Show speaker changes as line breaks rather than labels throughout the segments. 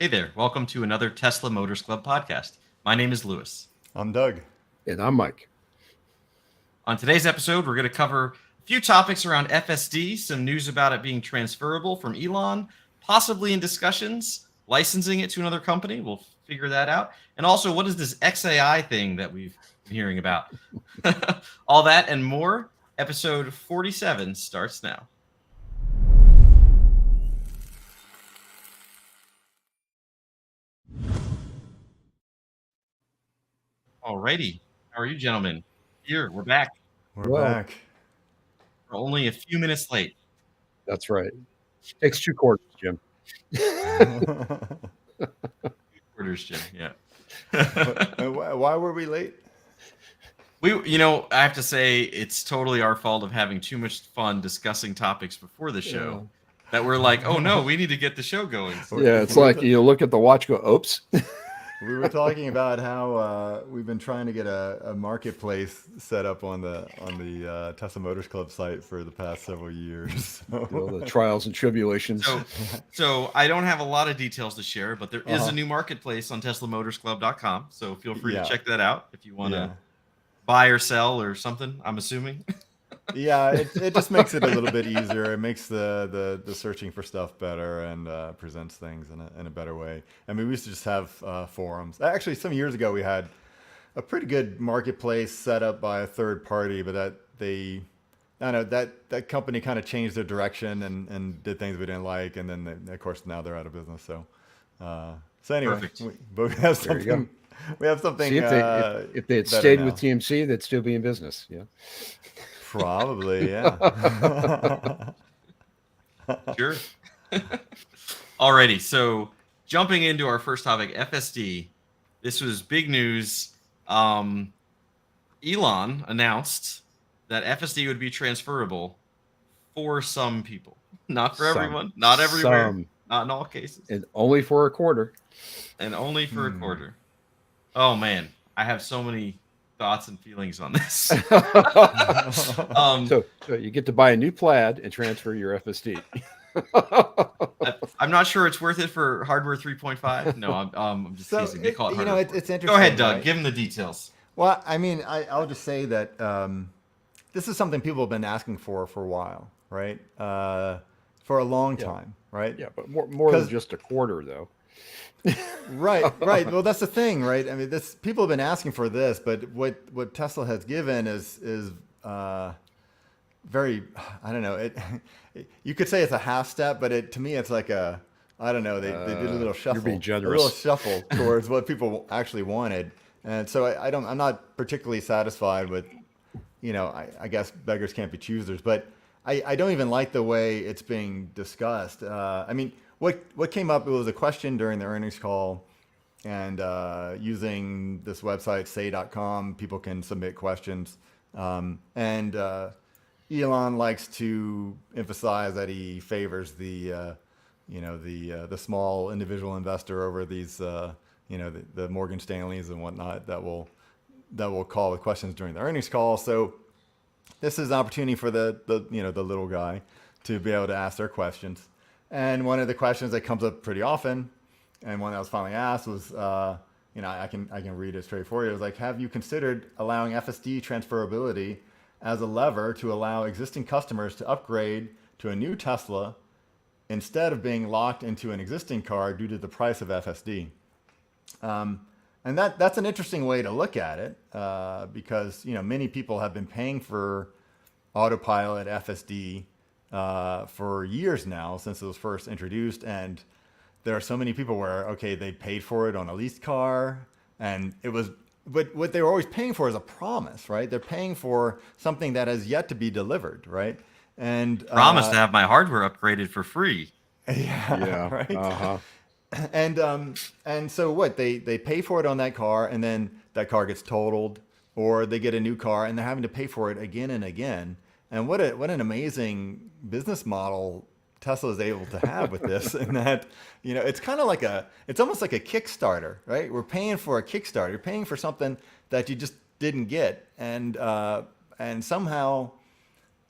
Hey there, welcome to another Tesla Motors Club podcast. My name is Lewis.
I'm Doug.
And I'm Mike.
On today's episode, we're going to cover a few topics around FSD, some news about it being transferable from Elon, possibly in discussions, licensing it to another company. We'll figure that out. And also, what is this XAI thing that we've been hearing about? All that and more. Episode 47 starts now. Alrighty. How are you, gentlemen? Here, we're back.
We're back.
We're only a few minutes late.
That's right. Takes 2 quarters, Jim.
Quarters, Jim. Yeah.
Why were we late?
I have to say it's totally our fault of having too much fun discussing topics before the show that we're like, oh no, we need to get the show going.
Yeah, it's like you look at the watch, go, oops.
We were talking about how we've been trying to get a marketplace set up on the Tesla Motors Club site for the past several years.
The trials and tribulations.
So I don't have a lot of details to share, but there is a new marketplace on TeslaMotorsClub.com. So feel free to check that out if you want to buy or sell or something, I'm assuming.
Yeah, it just makes it a little bit easier. It makes the searching for stuff better and presents things in a better way. I mean, we used to just have forums. Actually, some years ago, we had a pretty good marketplace set up by a third party, but that company kind of changed their direction and did things we didn't like, and then of course now they're out of business. So anyway, we have something. We have something.
See, if they had stayed with TMC, they'd still be in business. Yeah.
Probably, yeah.
Sure. Alrighty, so jumping into our first topic, FSD. This was big news. Elon announced that FSD would be transferable for some people. Not for everyone, not everywhere, not in all cases.
And only for a quarter.
And only for a quarter. Oh, man. I have so many thoughts and feelings on this.
So you get to buy a new Plaid and transfer your FSD.
I'm not sure it's worth it for hardware 3.5. No, I'm just teasing. They call it hardware.
It's interesting.
Go ahead, Doug. Right? Give them the details.
Well, I mean, I'll just say that this is something people have been asking for a while, right? For a long time, right?
Yeah, but more than just a quarter, though.
Right. Well, that's the thing, right? I mean, people have been asking for this, but what Tesla has given is very, I don't know. You could say it's a half step, but to me, it's like I don't know. They did a little shuffle.
You're being generous.
A little shuffle towards what people actually wanted, and so I'm not particularly satisfied with, I guess beggars can't be choosers, but I don't even like the way it's being discussed. I mean. What came up, it was a question during the earnings call, and using this website, say.com, people can submit questions. And Elon likes to emphasize that he favors the small individual investor over these, the Morgan Stanleys and whatnot that will call with questions during the earnings call. So this is an opportunity for the little guy to be able to ask their questions. And one of the questions that comes up pretty often, and one that was finally asked was, I can read it straight for you. It was like, have you considered allowing FSD transferability as a lever to allow existing customers to upgrade to a new Tesla instead of being locked into an existing car due to the price of FSD? And that's an interesting way to look at it because many people have been paying for Autopilot FSD for years now since it was first introduced, and there are so many people where they paid for it on a leased car, and it was what they were always paying for is a promise, right? They're paying for something that has yet to be delivered, right? And
promise to have my hardware upgraded for free.
Yeah, right. And so what they pay for it on that car, and then that car gets totaled, or they get a new car and they're having to pay for it again and again. And what an amazing business model Tesla is able to have with this, and that it's kind of like it's almost like a Kickstarter, right? We're paying for a Kickstarter. You're paying for something that you just didn't get, and somehow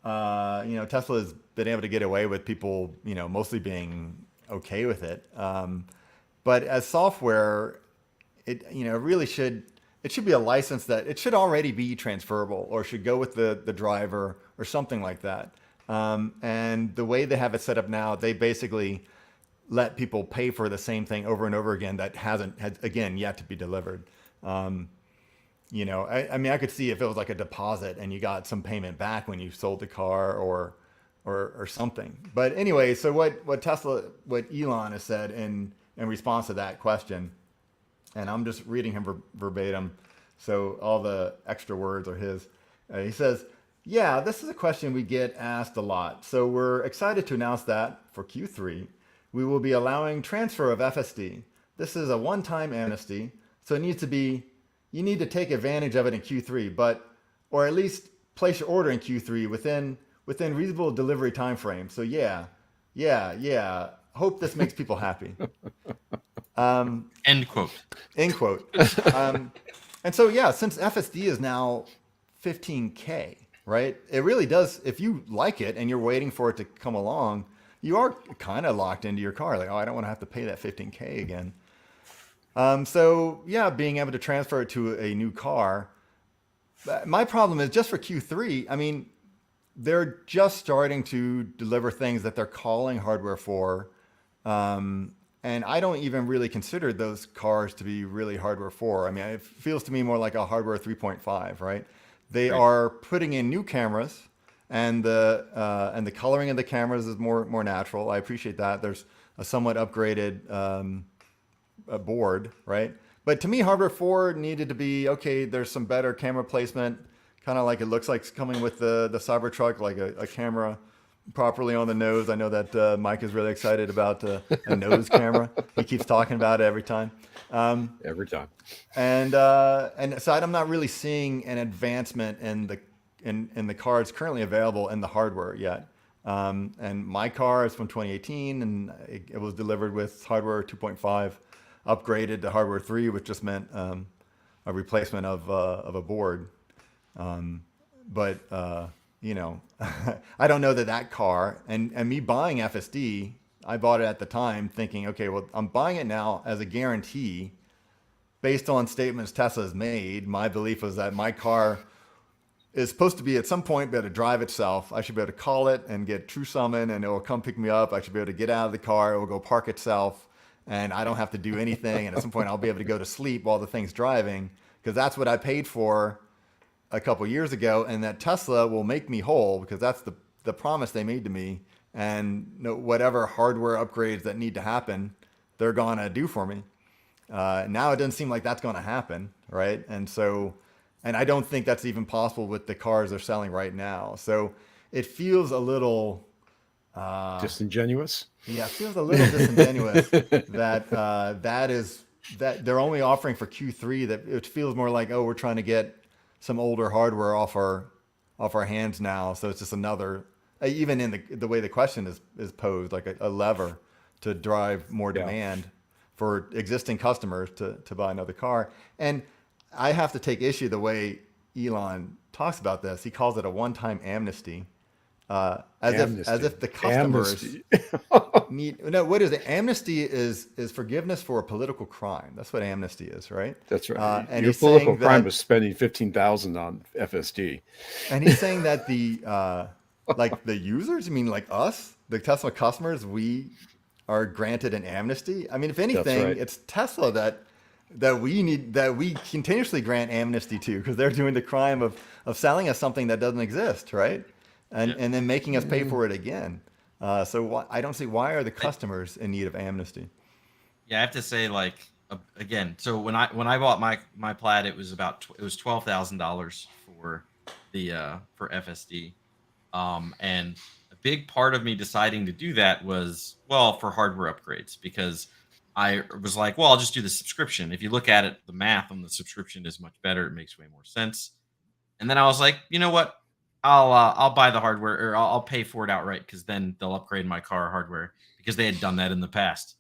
Tesla has been able to get away with people mostly being okay with it. But as software, it really should, it should be a license that it should already be transferable, or should go with the driver or something like that. And the way they have it set up now, they basically let people pay for the same thing over and over again that has again yet to be delivered. I mean, I could see if it was like a deposit and you got some payment back when you sold the car, or something. But anyway, so what Elon has said in response to that question, and I'm just reading him verbatim, so all the extra words are his. He says, "Yeah, this is a question we get asked a lot. So we're excited to announce that for Q3, we will be allowing transfer of FSD. This is a one-time amnesty, so you need to take advantage of it in Q3, or at least place your order in Q3 within reasonable delivery time frame. So yeah. Hope this makes people happy."
End quote.
End quote. And so yeah, since FSD is now $15K, right? It really does. If you like it and you're waiting for it to come along, you are kind of locked into your car. Like, oh, I don't want to have to pay that $15K again. So yeah, being able to transfer it to a new car. My problem is just for Q3. I mean, they're just starting to deliver things that they're calling hardware for. And I don't even really consider those cars to be really hardware 4. I mean, it feels to me more like a hardware 3.5, right? They are putting in new cameras, and the coloring of the cameras is more natural. I appreciate that. There's a somewhat upgraded a board, right? But to me, hardware 4 needed to be, okay, there's some better camera placement, kind of like it looks like it's coming with the Cybertruck, like a camera properly on the nose. I know that Mike is really excited about a nose camera. He keeps talking about it every time.
Every time.
And so I'm not really seeing an advancement in the cars currently available in the hardware yet. And my car is from 2018, and it was delivered with hardware 2.5, upgraded to hardware 3, which just meant a replacement of a board. But I don't know that car, and me buying FSD, I bought it at the time thinking, okay, well, I'm buying it now as a guarantee based on statements Tesla has made. My belief was that my car is supposed to be at some point be able to drive itself. I should be able to call it and get True Summon, and it will come pick me up. I should be able to get out of the car. It will go park itself, and I don't have to do anything. And at some point, I'll be able to go to sleep while the thing's driving, because that's what I paid for a couple years ago. And that Tesla will make me whole, because that's the promise they made to me. And whatever hardware upgrades that need to happen, they're going to do for me. Now it doesn't seem like that's going to happen, right? And I don't think that's even possible with the cars they're selling right now. So it feels a little
disingenuous.
Yeah, it feels a little disingenuous that they're only offering for Q3. That it feels more like, oh, we're trying to get some older hardware off our hands now. So it's just another, even in the way the question is posed, like a lever to drive more demand for existing customers to buy another car. And I have to take issue the way Elon talks about this. He calls it a one-time amnesty, as if the customers need. No, what is it? Amnesty is forgiveness for a political crime. That's what amnesty is, right?
That's right.
And
your political crime was spending $15,000 on FSD.
And he's saying that the users, I mean, like us, the Tesla customers, we are granted an amnesty. I mean, if anything, it's Tesla that we continuously grant amnesty to, because they're doing the crime of selling us something that doesn't exist, right? And then making us pay for it again. So I don't see, why are the customers in need of amnesty?
Yeah, I have to say, like, again, so when I bought my Plaid, it was $12,000 for for FSD, and a big part of me deciding to do that was, well, for hardware upgrades, because I was like, well, I'll just do the subscription. If you look at it, the math on the subscription is much better. It makes way more sense. And then I was like, you know what? I'll buy the hardware, or I'll pay for it outright, because then they'll upgrade my car hardware, because they had done that in the past.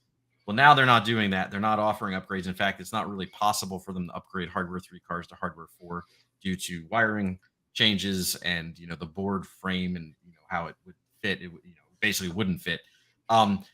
Well, now they're not doing that. They're not offering upgrades. In fact, it's not really possible for them to upgrade hardware 3 cars to hardware 4 due to wiring changes and the board frame and how it would fit. It basically wouldn't fit.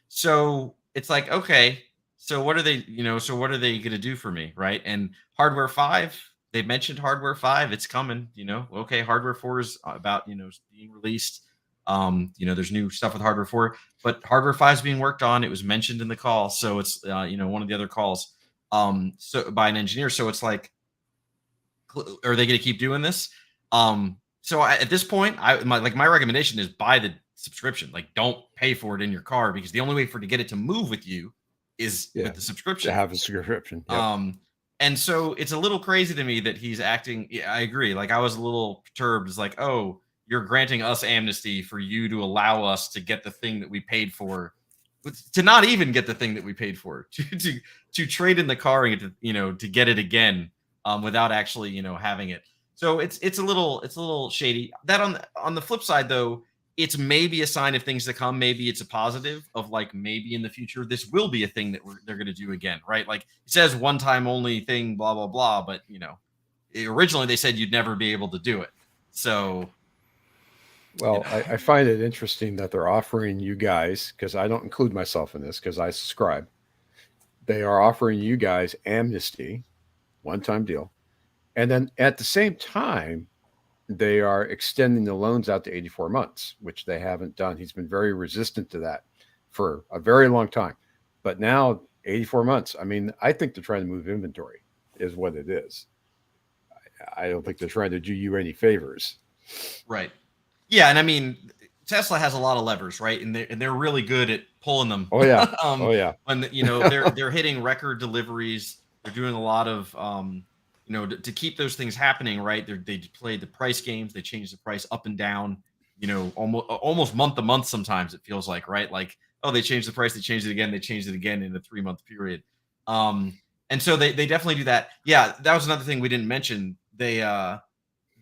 So it's like, okay, So what are they, so what are they going to do for me, right? And hardware 5, they mentioned hardware 5, it's coming, Okay, hardware 4 is about, being released. There's new stuff with hardware 4, but hardware 5 is being worked on. It was mentioned in the call, so it's one of the other calls so by an engineer. So it's like, are they going to keep doing this? At this point, my recommendation is buy the subscription. Like, don't pay for it in your car, because the only way for to get it to move with you is with the subscription.
To have a subscription. Yep.
And so it's a little crazy to me that he's acting. Yeah, I agree. Like, I was a little perturbed. It's like, oh, you're granting us amnesty for you to allow us to get the thing that we paid for, to not even get the thing that we paid for, to trade in the car and to get it again, without actually having it. So it's a little shady. That on the flip side, though, it's maybe a sign of things to come. Maybe it's a positive of, like, maybe in the future this will be a thing that they're going to do again, right? Like, it says one time only thing, blah blah blah, but originally they said you'd never be able to do it. So,
well, I find it interesting that they're offering you guys, because I don't include myself in this because I subscribe. They are offering you guys amnesty, one-time deal, and then at the same time, they are extending the loans out to 84 months, which they haven't done. He's been very resistant to that for a very long time. But now 84 months, I mean, I think they're trying to move inventory is what it is. I don't think they're trying to do you any favors.
Right. Yeah. And I mean, Tesla has a lot of levers, right? And they're really good at pulling them.
Oh, yeah. Oh, yeah.
When, they're hitting record deliveries. They're doing a lot of, to keep those things happening, right? They play the price games. They change the price up and down, almost month to month. Sometimes it feels like, right? Like, oh, they changed the price. They changed it again. They changed it again in a 3-month period. And so they definitely do that. Yeah. That was another thing we didn't mention. They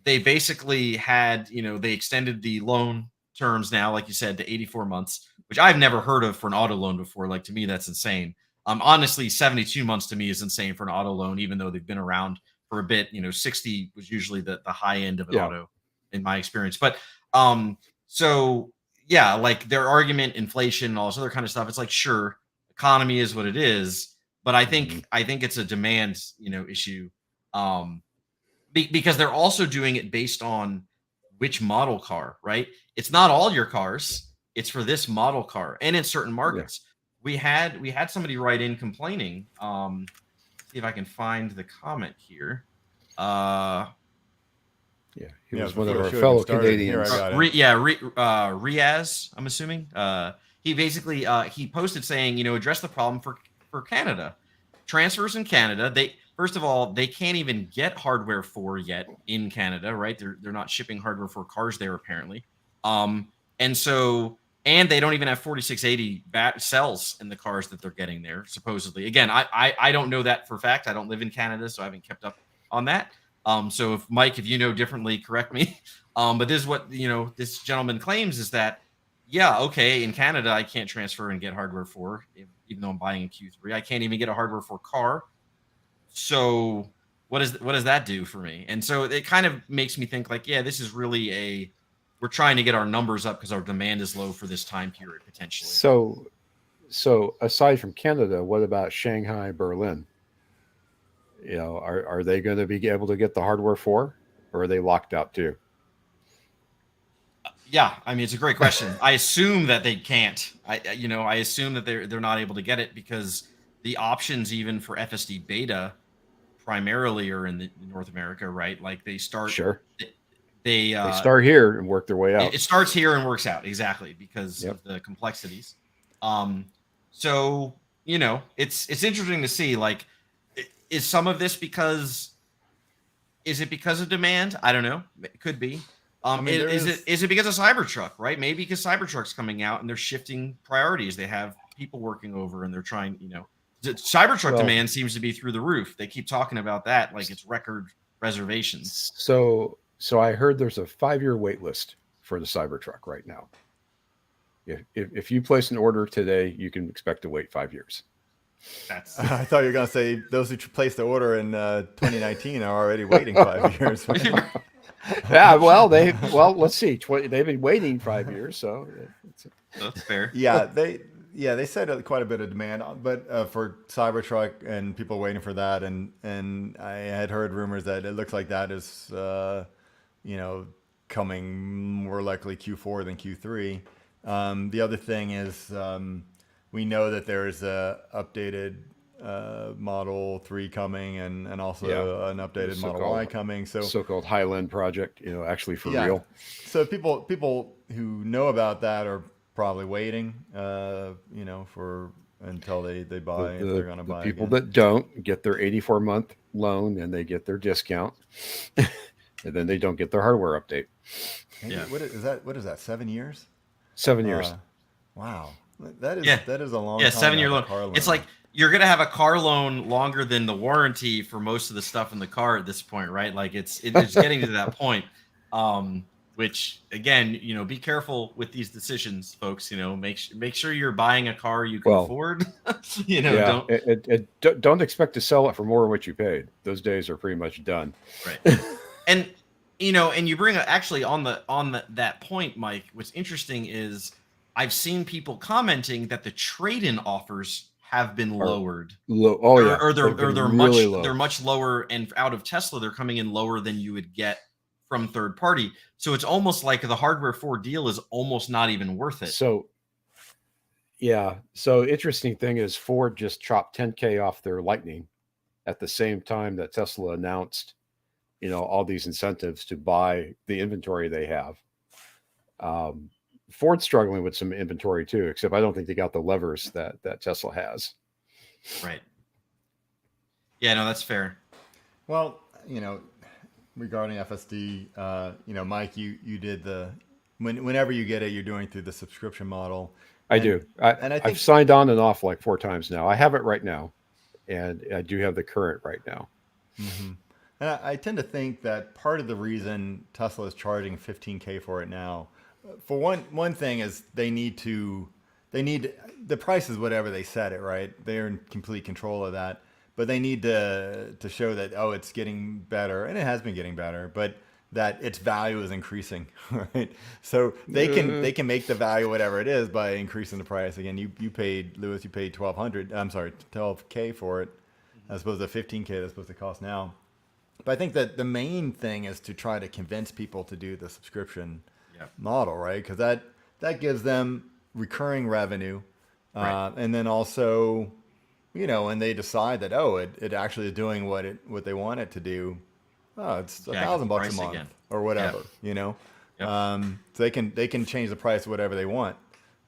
basically had, they extended the loan terms now, like you said, to 84 months, which I've never heard of for an auto loan before. Like, to me, that's insane. Honestly, 72 months to me is insane for an auto loan, even though they've been around for a bit. 60 was usually the high end of an auto in my experience. But so yeah, like, their argument, inflation, all this other kind of stuff. It's like, sure, economy is what it is, but I think it's a demand, issue, because they're also doing it based on which model car, right? It's not all your cars. It's for this model car, and in certain markets. Yeah. We had somebody write in complaining. See if I can find the comment here.
He was one of our fellow Canadians.
Riaz, I'm assuming. He basically he posted saying, address the problem for Canada. Transfers in Canada, first of all, they can't even get hardware 4 yet in Canada, right? They're not shipping hardware 4 cars there, apparently. And they don't even have 4680 cells in the cars that they're getting there, supposedly. Again, I don't know that for a fact. I don't live in Canada, so I haven't kept up on that. So if Mike, if you know differently, correct me. But this is what, this gentleman claims, is that, yeah, okay, in Canada, I can't transfer and get hardware 4, even though I'm buying a Q3. I can't even get a hardware 4 car. So what does that do for me? And so it kind of makes me think, like, yeah, this is really we're trying to get our numbers up because our demand is low for this time period, potentially.
So aside from Canada, what about Shanghai, Berlin? Are they going to be able to get the hardware 4, or are they locked out too?
Yeah, I mean, it's a great question. I assume that they can't. I assume that they're not able to get it, because the options, even for FSD beta, primarily are in North America, right? Like, they start. Sure. They
start here and work their way out.
It starts here and works out, exactly, because of the complexities. So it's interesting to see, like, is some of this is it because of demand? I don't know. It could be. Is it because of Cybertruck, right? Maybe because Cybertruck's coming out and they're shifting priorities. They have people working over and they're trying, Cybertruck demand seems to be through the roof. They keep talking about that like it's record reservations.
So I heard there's a 5-year wait list for the Cybertruck right now. If you place an order today, you can expect to wait 5 years.
I thought you were going to say those who placed the order in 2019 are already waiting 5 years.
Yeah, let's see. They've been waiting 5 years, so
that's fair.
Yeah, yeah, they said quite a bit of demand, but for Cybertruck and people waiting for that, and I had heard rumors that it looks like that is you know, coming more likely Q4 than Q3. The other thing is we know that there is a updated Model 3 coming, and
Yeah,
also an
the
updated Model Y
so-called
coming. So
so-called Highland project, actually for
yeah,
real.
so people who know about that are probably waiting, for until they
The
buy, if they're
the
going to
the
buy
people
again.
that don't get their 84-month loan and they get their discount, and then they don't get their hardware update.
Yeah.
What is that? What is that? 7 years?
7 years.
Wow, that is
Yeah.
that is a long
Yeah,
time to
7 year
have a
loan.
car
It's
loan.
like you're gonna have a car loan longer than the warranty for most of the stuff in the car at this point, right? Like it's getting to that point. Which again, be careful with these decisions, folks. Make sure you're buying a car you can
Well,
afford.
yeah,
Don't
don't expect to sell it for more than what you paid. Those days are pretty much done.
right. And and you bring actually that point, Mike. What's interesting is I've seen people commenting that the trade-in offers have been
Are
lowered.
low. Oh
or,
yeah,
or they're
they've
or
been
they're
really
much they're
low.
much lower, and out of Tesla they're coming in lower than you would get from third party. So it's almost like the hardware 4 deal is almost not even worth it.
So yeah, so interesting thing is Ford just chopped 10K off their Lightning at the same time that Tesla announced, all these incentives to buy the inventory they have. Um, Ford's struggling with some inventory too, except I don't think they got the levers that Tesla has.
Right. Yeah, no, that's fair.
Well, regarding FSD, Mike, you did whenever you get it, you're doing through the subscription model,
I
and
do. I,
and I
I've
think.
signed on and off like 4 times now. I have it right now, and I do have the current right now.
Mhm. And I tend to think that part of the reason Tesla is charging 15K for it now, for one thing is they need the price is whatever they set it, right? They're in complete control of that, but they need to show that, oh, it's getting better, and it has been getting better, but that its value is increasing, right? So they can make the value whatever it is by increasing the price. Again, you paid, Lewis, you paid 1,200. I'm sorry, 12K for it, as opposed to 15K that's supposed to cost now. But I think that the main thing is to try to convince people to do the subscription
Yeah.
model, right? Because that gives them recurring revenue,
Right.
and then also, when they decide that, oh, it actually is doing what they want it to do, oh, it's a
Jack up
thousand
the
bucks a
price
month
again.
or
Yeah.
whatever,
Yep.
So they can change the price whatever they want.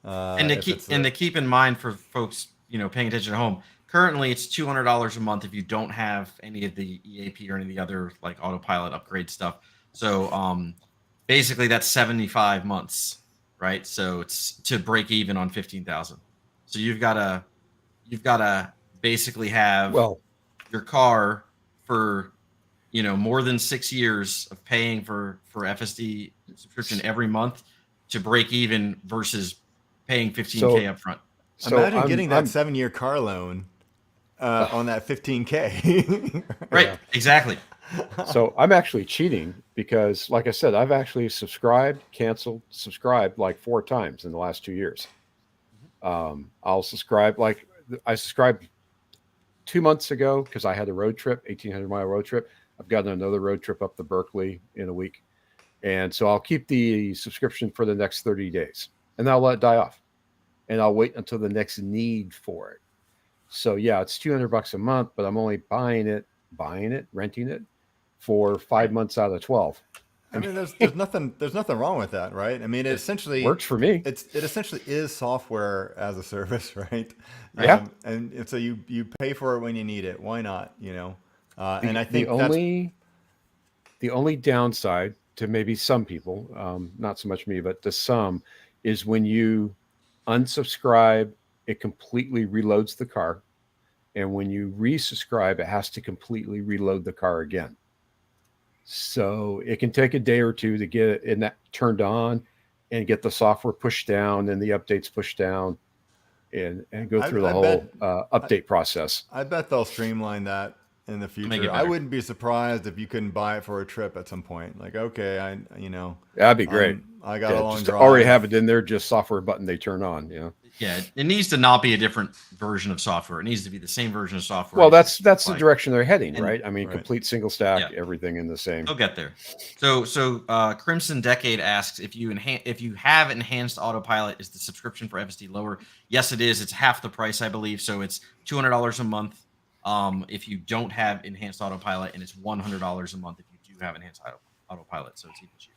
And to
If
keep
it's
and
a,
to keep in mind for folks, paying attention at home, currently it's $200 a month if you don't have any of the EAP or any of the other like autopilot upgrade stuff. So basically that's 75 months, right? So it's to break even on 15,000. So you've got to basically have
Well,
your car for more than 6 years of paying for FSD subscription every month to break even versus paying 15K
so
up front.
so
imagine
I'm
getting that
I'm
7-year car loan on
uh,
that 15K.
Right,
yeah.
exactly.
So I'm actually cheating because, like I said, I've actually subscribed, canceled, subscribed like 4 times in the last 2 years. I'll subscribe like I subscribed 2 months ago because I had a road trip, 1,800-mile road trip. I've got another road trip up to Berkeley in a week, and so I'll keep the subscription for the next 30 days, and I'll let it die off, and I'll wait until the next need for it. So yeah, it's $200 a month, but I'm only buying it, renting it for
Right.
5 months out of 12.
I
I mean,
mean, there's nothing wrong with that, right? I mean,
it works for me.
it essentially is software as a service, right?
Right.
Yeah.
And so you pay for it when you need it. Why not? And
The
I
the
think that's
only the only downside to maybe some people, not so much me, but to some, is when you unsubscribe, it completely reloads the car, and when you resubscribe, it has to completely reload the car again. So it can take a day or two to get it in that turned on and get the software pushed down and the updates pushed down and go through the
I
whole
bet I,
update process.
I bet they'll streamline that in the
make it
future. I
better.
wouldn't be surprised if you couldn't buy it for a trip at some point. Like, okay,
That'd be great.
I got a long
just
drive.
already have it in there, just software button they turn on.
Yeah, it needs to not be a different version of software. It needs to be the same version of software.
Well, that's the
like,
direction they're heading,
and-
right? I mean,
Right.
complete single stack,
Yeah.
everything in the same.
They'll get there. So Crimson Decade asks if you have enhanced autopilot, is the subscription for FSD lower? Yes, it is. It's half the price, I believe. So it's $200 a month if you don't have enhanced autopilot, and it's $100 a month if you do have enhanced autopilot. So it's even cheaper.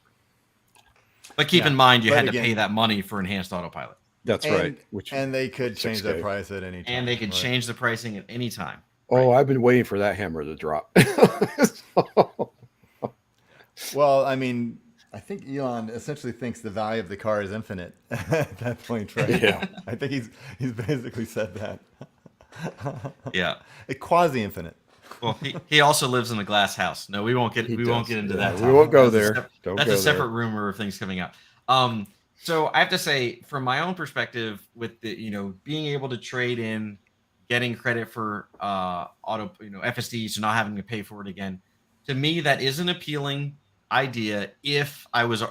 But keep in mind, you had to pay that money for enhanced autopilot.
That's right.
And they could change the
6K.
price at any time.
And they could change the pricing at any time.
Oh, I've been waiting for that hammer to drop.
Well, I mean, I think Elon essentially thinks the value of the car is infinite at that point, right?
Yeah.
I think he's basically said that.
Yeah.
Quasi infinite.
Well, he also lives in a glass house. No, we won't get into that.
We won't go
That's
there.
That's a separate rumor of things coming out. So I have to say, from my own perspective, with the being able to trade in, getting credit for FSD, so not having to pay for it again, to me that is an appealing idea if I was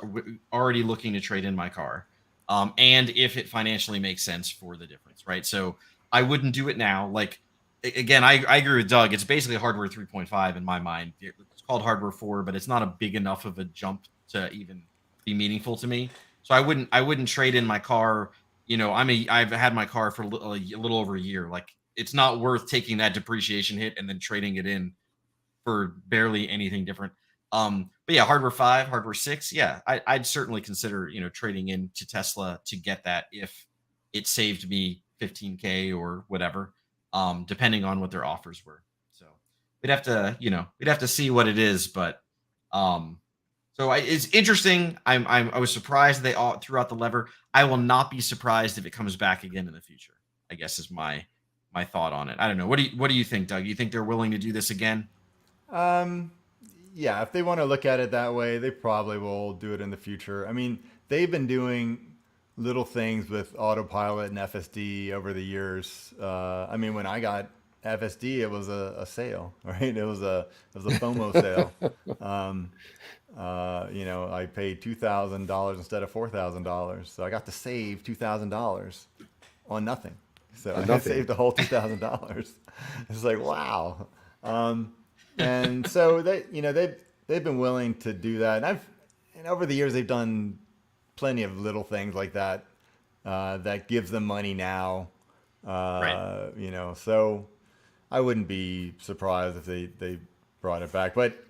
already looking to trade in my car, and if it financially makes sense for the difference, right? So I wouldn't do it now. Like, again, I agree with Doug. It's basically hardware 3.5 in my mind. It's called hardware 4, but it's not a big enough of a jump to even be meaningful to me. So I wouldn't trade in my car. I've had my car for a little over a year. Like, it's not worth taking that depreciation hit and then trading it in for barely anything different. But yeah, hardware 5, hardware 6. Yeah, I'd certainly consider, trading in to Tesla to get that if it saved me $15K or whatever, depending on what their offers were. So we'd have to see what it is, but it's interesting. I was surprised they all threw out the lever. I will not be surprised if it comes back again in the future, I guess is my thought on it. I don't know. What do you think, Doug? You think they're willing to do this again?
Yeah, if they want to look at it that way, they probably will do it in the future. I mean, they've been doing little things with autopilot and FSD over the years. I mean, when I got FSD, it was a sale, right? It was a FOMO sale. I paid $2,000 instead of $4,000, so I got to save $2,000 on nothing. So I saved the whole $2,000. It's like, wow. And so they've been willing to do that. And over the years they've done plenty of little things like that that gives them money now.
Right.
So I wouldn't be surprised if they brought it back. But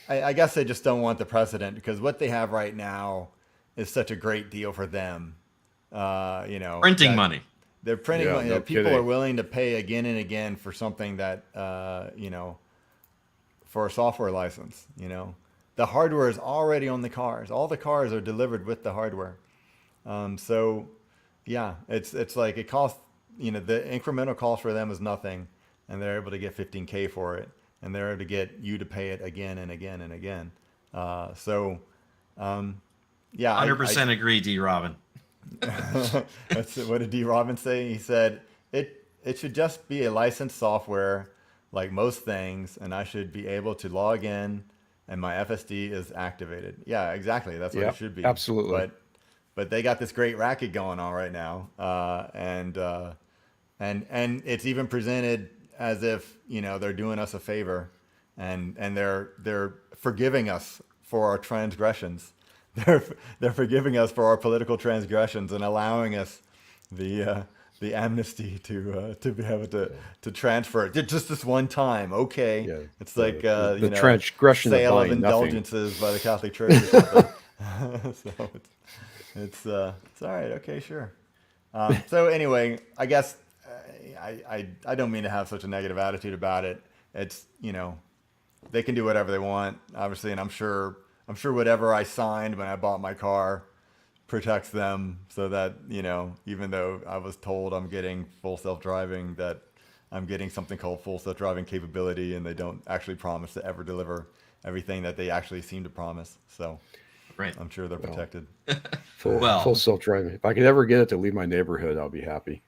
I guess they just don't want the precedent, because what they have right now is such a great deal for them.
Printing money.
They're printing money.
No
People
kidding.
are willing to pay again and again for something that, for a software license. The hardware is already on the cars. All the cars are delivered with the hardware. So yeah, it's like it costs, the incremental cost for them is nothing, and they're able to get $15K for it, and they're able to get you to pay it again and again and again. Yeah,
100% agree, D. Robin.
That's what did D. Robin say? He said it should just be a licensed software like most things, and I should be able to log in and my FSD is activated. Yeah, exactly. That's what it should be.
Absolutely.
But they got this great racket going on right now, and it's even presented as if they're doing us a favor, and they're forgiving us for our transgressions. They're forgiving us for our political transgressions and allowing us the amnesty to be able to transfer it just this one time. Okay,
Yeah,
it's like
the transgression
sale
of
of
buying
indulgences by the Catholic Church or something. So it's all right. Okay, sure. So anyway, I guess I don't mean to have such a negative attitude about it. It's they can do whatever they want, obviously, and I'm sure whatever I signed when I bought my car protects them, so that even though I was told I'm getting full self-driving, that I'm getting something called full self-driving capability, and they don't actually promise to ever deliver everything that they actually seem to promise. So
Right.
I'm sure they're protected.
Full self-driving. If I could ever get it to leave my neighborhood, I'll be happy.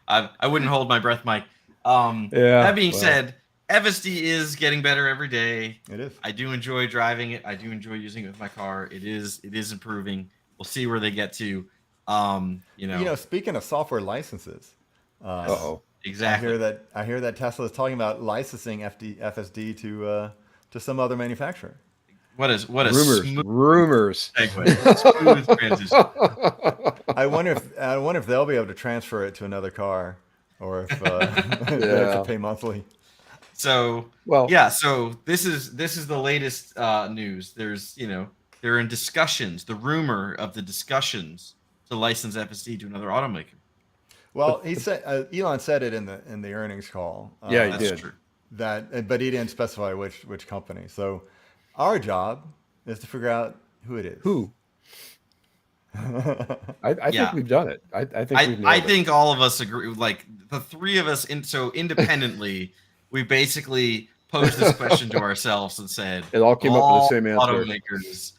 I wouldn't hold my breath, Mike.
Yeah.
That being said, FSD is getting better every day.
It is.
I do enjoy driving it. I do enjoy using it with my car. It is improving. We'll see where they get to.
Speaking of software licenses,
Uh-oh.
Exactly.
I hear that Tesla is talking about licensing FSD to some other manufacturer.
What a
rumors
segue. Smooth transition.
I wonder if they'll be able to transfer it to another car, or if they have to pay monthly.
So so this is the latest news. There's they're in discussions. The rumor of the discussions to license FSD to another automaker.
Well, he said Elon said it in the earnings call.
Yeah, he
That's
did.
true.
But he didn't specify which company. So our job is to figure out who it is.
Who? I think we've done it.
I think all of us agree. Like the three of us, independently, we basically posed this question to ourselves and said,
it all came up with the same answer.
Automakers,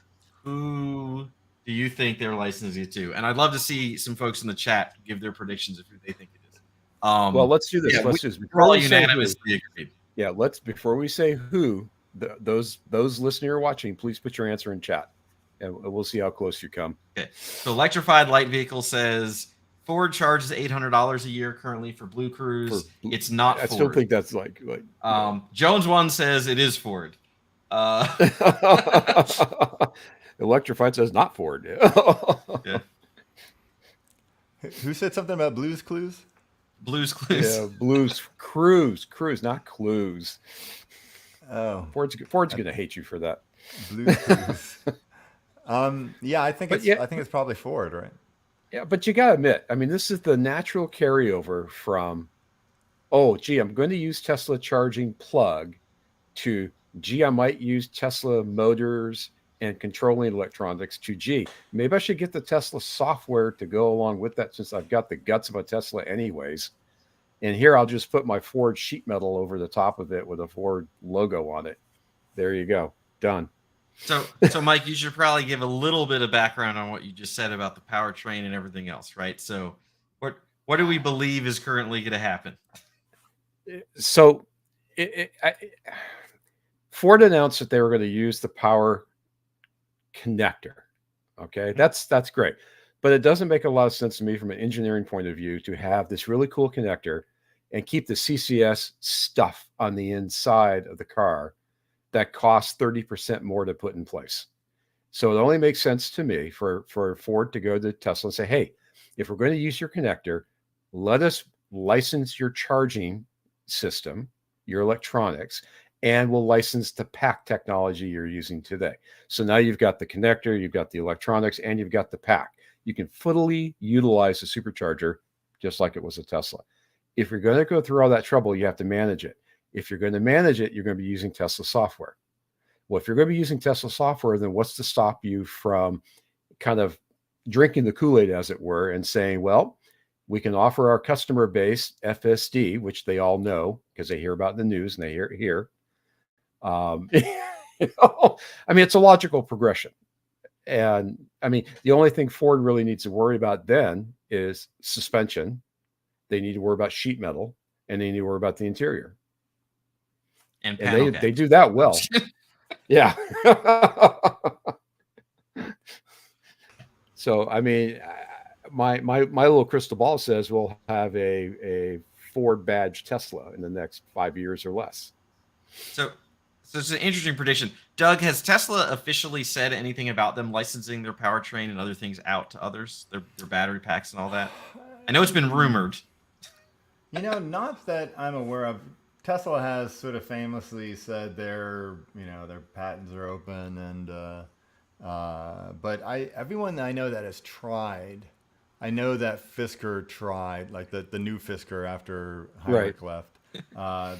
who do you think they're licensing it to? And I'd love to see some folks in the chat give their predictions of who they think it is.
Well, let's do this.
Yeah,
let's just
we're all unanimously agreed.
Yeah, before we say who, those listening or watching, please put your answer in chat, and we'll see how close you come.
Okay. So electrified light vehicle says Ford charges $800 a year currently for Blue Cruise. It's not Ford.
I still think that's like
Jones one says it is Ford.
Electrified says not Ford.
Yeah.
Who said something about Blues Clues?
Blues Clues.
Yeah, Blues Cruise, not Clues.
Oh,
Ford's going to hate you for that.
Blues Clues. Yeah, I think it's probably Ford, right?
Yeah, but you got to admit, I mean, this is the natural carryover from, I'm going to use Tesla charging plug to, I might use Tesla motors and controlling electronics to, maybe I should get the Tesla software to go along with that since I've got the guts of a Tesla anyways. And here I'll just put my Ford sheet metal over the top of it with a Ford logo on it. There you go. Done.
So Mike, you should probably give a little bit of background on what you just said about the powertrain and everything else, right? So what do we believe is currently going to happen?
So Ford announced that they were going to use the power connector. Okay, that's great. But it doesn't make a lot of sense to me from an engineering point of view to have this really cool connector and keep the CCS stuff on the inside of the car that costs 30% more to put in place. So it only makes sense to me for Ford to go to Tesla and say, hey, if we're going to use your connector, let us license your charging system, your electronics, and we'll license the pack technology you're using today. So now you've got the connector, you've got the electronics, and you've got the pack. You can fully utilize the supercharger just like it was a Tesla. If you're going to go through all that trouble, you have to manage it. If you're going to manage it, you're going to be using Tesla software. Well, if you're going to be using Tesla software, then what's to stop you from kind of drinking the Kool-Aid, as it were, and saying, well, we can offer our customer base FSD, which they all know because they hear about the news and they hear it here. I mean, it's a logical progression. And I mean, the only thing Ford really needs to worry about then is suspension. They need to worry about sheet metal, and they need to worry about the interior. And they do that well. Yeah. So, I mean, my little crystal ball says we'll have a Ford badge Tesla in the next 5 years or less.
So it's an interesting prediction. Doug, has Tesla officially said anything about them licensing their powertrain and other things out to others, their battery packs and all that? I know it's been rumored.
Not that I'm aware of. Tesla has sort of famously said their patents are open, and but everyone I know that has tried, I know that Fisker tried, like the new Fisker after Heinrich left,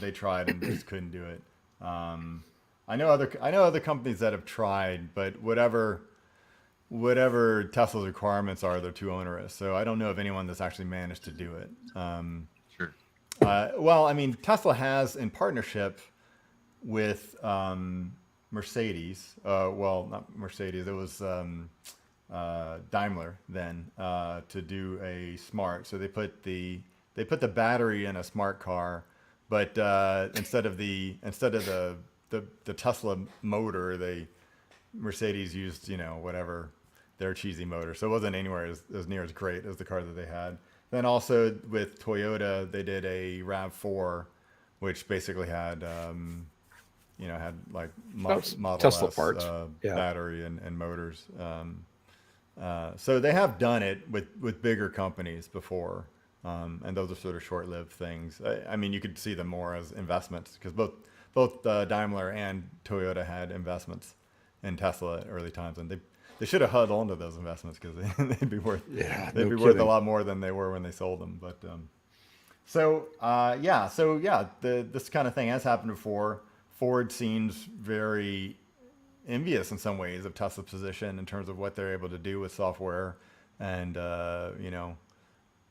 they tried and just couldn't do it. I know other companies that have tried, but whatever Tesla's requirements are, they're too onerous. So I don't know of anyone that's actually managed to do it.
Sure.
Well, I mean, Tesla has, in partnership with Mercedes, well, not Mercedes, it was Daimler then, to do a smart. So they put the battery in a smart car but instead of the Tesla motor, Mercedes used, whatever their cheesy motor. So it wasn't anywhere as near as great as the car that they had. Then also with Toyota, they did a RAV4, which basically had, had like Model
Tesla
S
parts.
battery and motors. So they have done it with bigger companies before. And those are sort of short-lived things. I mean, you could see them more as investments because both Daimler and Toyota had investments in Tesla at early times, and they should have held on to those investments because they'd be worth worth a lot more than they were when they sold them. But this kind of thing has happened before. Ford seems very envious in some ways of Tesla's position in terms of what they're able to do with software, and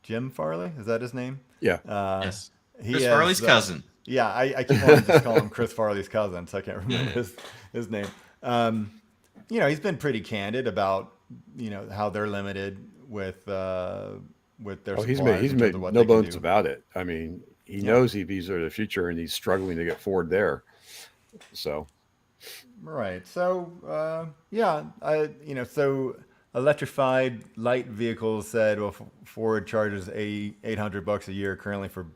Jim Farley, is that his name?
Yeah.
Yes. Chris Farley's cousin.
Yeah, I keep on just calling him Chris Farley's cousin, so I can't remember his name. He's been pretty candid about how they're limited with their.
He's made no bones about it. I mean, he knows EVs are the future, and he's struggling to get Ford there. So.
Right. So so electrified light vehicles said, well, Ford charges $800 a year currently for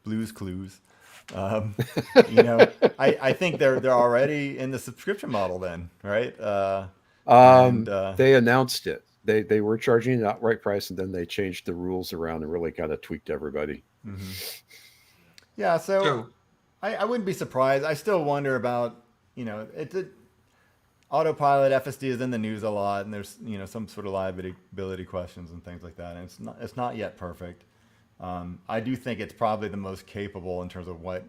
Blue's Clues. I think they're already in the subscription model then, right?
They announced it. They were charging an outright price, and then they changed the rules around and really kind of tweaked everybody.
Mm-hmm. Yeah, so I wouldn't be surprised. I still wonder about, autopilot FSD is in the news a lot, and there's some sort of liability questions and things like that, and it's not yet perfect. I do think it's probably the most capable in terms of what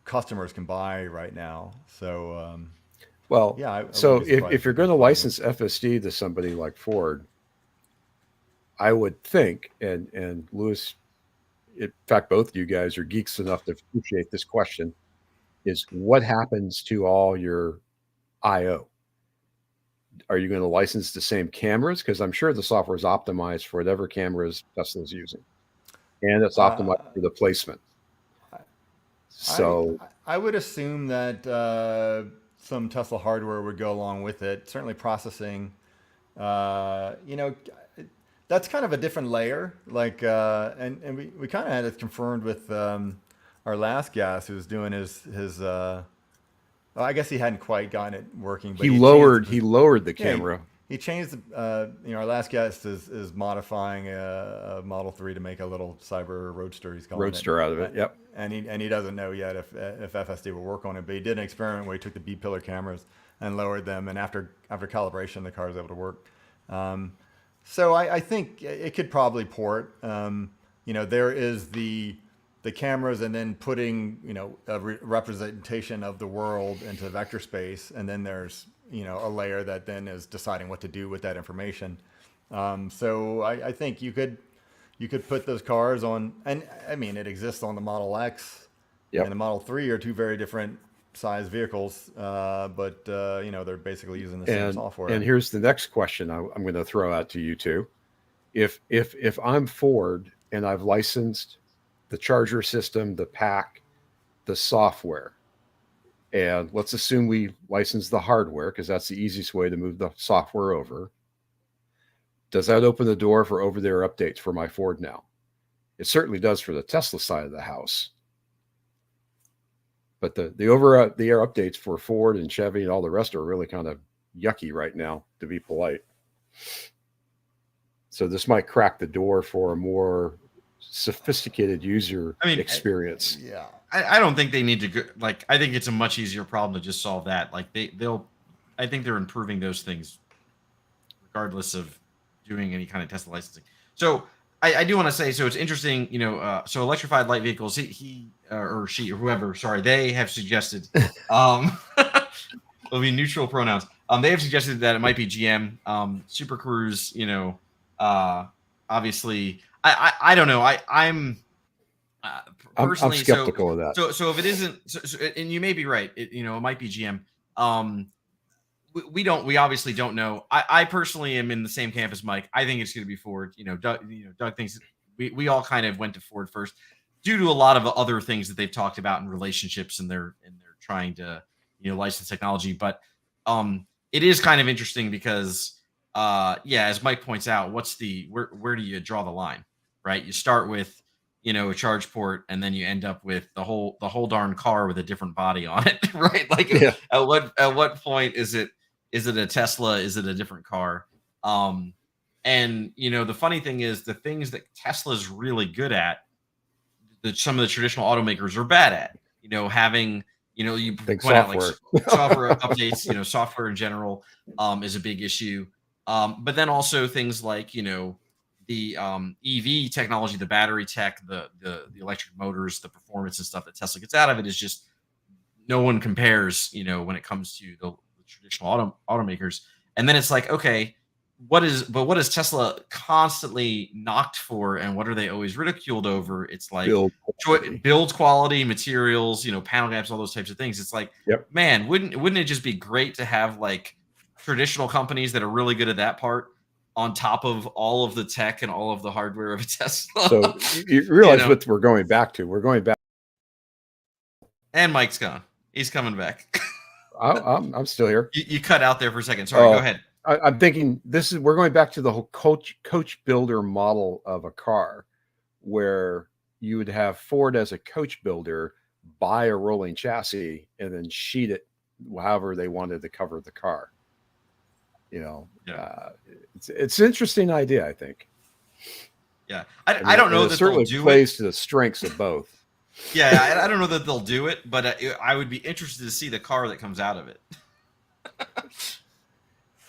customers can buy right now. So,
if you're going to license FSD to somebody like Ford, I would think, and Louis, in fact, both of you guys are geeks enough to appreciate this question, is what happens to all your I/O? Are you going to license the same cameras? Because I'm sure the software is optimized for whatever cameras Tesla's using, and it's optimized for the placement. So
I would assume that some Tesla hardware would go along with it. Certainly processing. That's kind of a different layer. Like, and we kind of had it confirmed with our last guest who was doing his. Well, I guess he hadn't quite gotten it working. But
he lowered the camera.
He changed. Our last guest is modifying a Model 3 to make a little cyber roadster. He's calling
Roadster out of it. Yep.
And he doesn't know yet if FSD will work on it. But he did an experiment where he took the B pillar cameras and lowered them, and after calibration, the car is able to work. So I think it could probably port. There is the cameras, and then putting a representation of the world into vector space, and then there's a layer that then is deciding what to do with that information. So I think you could put those cars on, and I mean it exists on the Model X and the Model 3 are two very different size vehicles, but they're basically using the same software.
And here's the next question I'm going to throw out to you two: if I'm Ford and I've licensed the charger system, the pack, the software, and let's assume we license the hardware because that's the easiest way to move the software over. Does that open the door for over-the-air updates for my Ford now? It certainly does for the Tesla side of the house. But the over-the-air updates for Ford and Chevy and all the rest are really kind of yucky right now, to be polite. So this might crack the door for a more sophisticated user experience.
I don't think they need to go, I think it's a much easier problem to just solve that. I think they're improving those things regardless of doing any kind of Tesla licensing. So I do want to say, so it's interesting, so electrified light vehicles, he or she or whoever, sorry, they have suggested, it'll be neutral pronouns. They have suggested that it might be GM, Super Cruise, obviously, I don't know. I'm
skeptical of that.
So if it isn't, and you may be right, it might be GM. We obviously don't know. I personally am in the same camp as Mike. I think it's going to be Ford. Doug thinks we all kind of went to Ford first. due to a lot of other things that they've talked about in relationships, and they're trying to license technology. But it is kind of interesting because yeah, as Mike points out, where do you draw the line, right? You start with a charge port, and then you end up with the whole darn car with a different body on it, right? Like
Yeah.
at what point is it a Tesla? Is it a different car? And the funny thing is, the things that Tesla's really good at, that some of the traditional automakers are bad at. Having you
Think
point out, like,
software.
software updates. Software in general is a big issue. But then also things like the EV technology, the battery tech, the electric motors, the performance and stuff that Tesla gets out of it is just no one compares. When it comes to the traditional automakers. And then it's like, okay, what is Tesla constantly knocked for, and what are they always ridiculed over? It's like build quality, materials, panel gaps, all those types of things. It's like,
Yep.
man, wouldn't it just be great to have like traditional companies that are really good at that part on top of all of the tech and all of the hardware of a Tesla?
So you realize what we're going back to. We're going back.
And Mike's gone. He's coming back.
I'm still here.
You cut out there for a second. Sorry, go ahead.
I'm thinking we're going back to the whole coach builder model of a car, where you would have Ford as a coach builder buy a rolling chassis and then sheet it however they wanted to cover the car. It's an interesting idea, I think.
Yeah, I don't know
that
that
certainly
they'll do
plays
it.
to the strengths of both.
Yeah, I don't know that they'll do it, but I would be interested to see the car that comes out of it.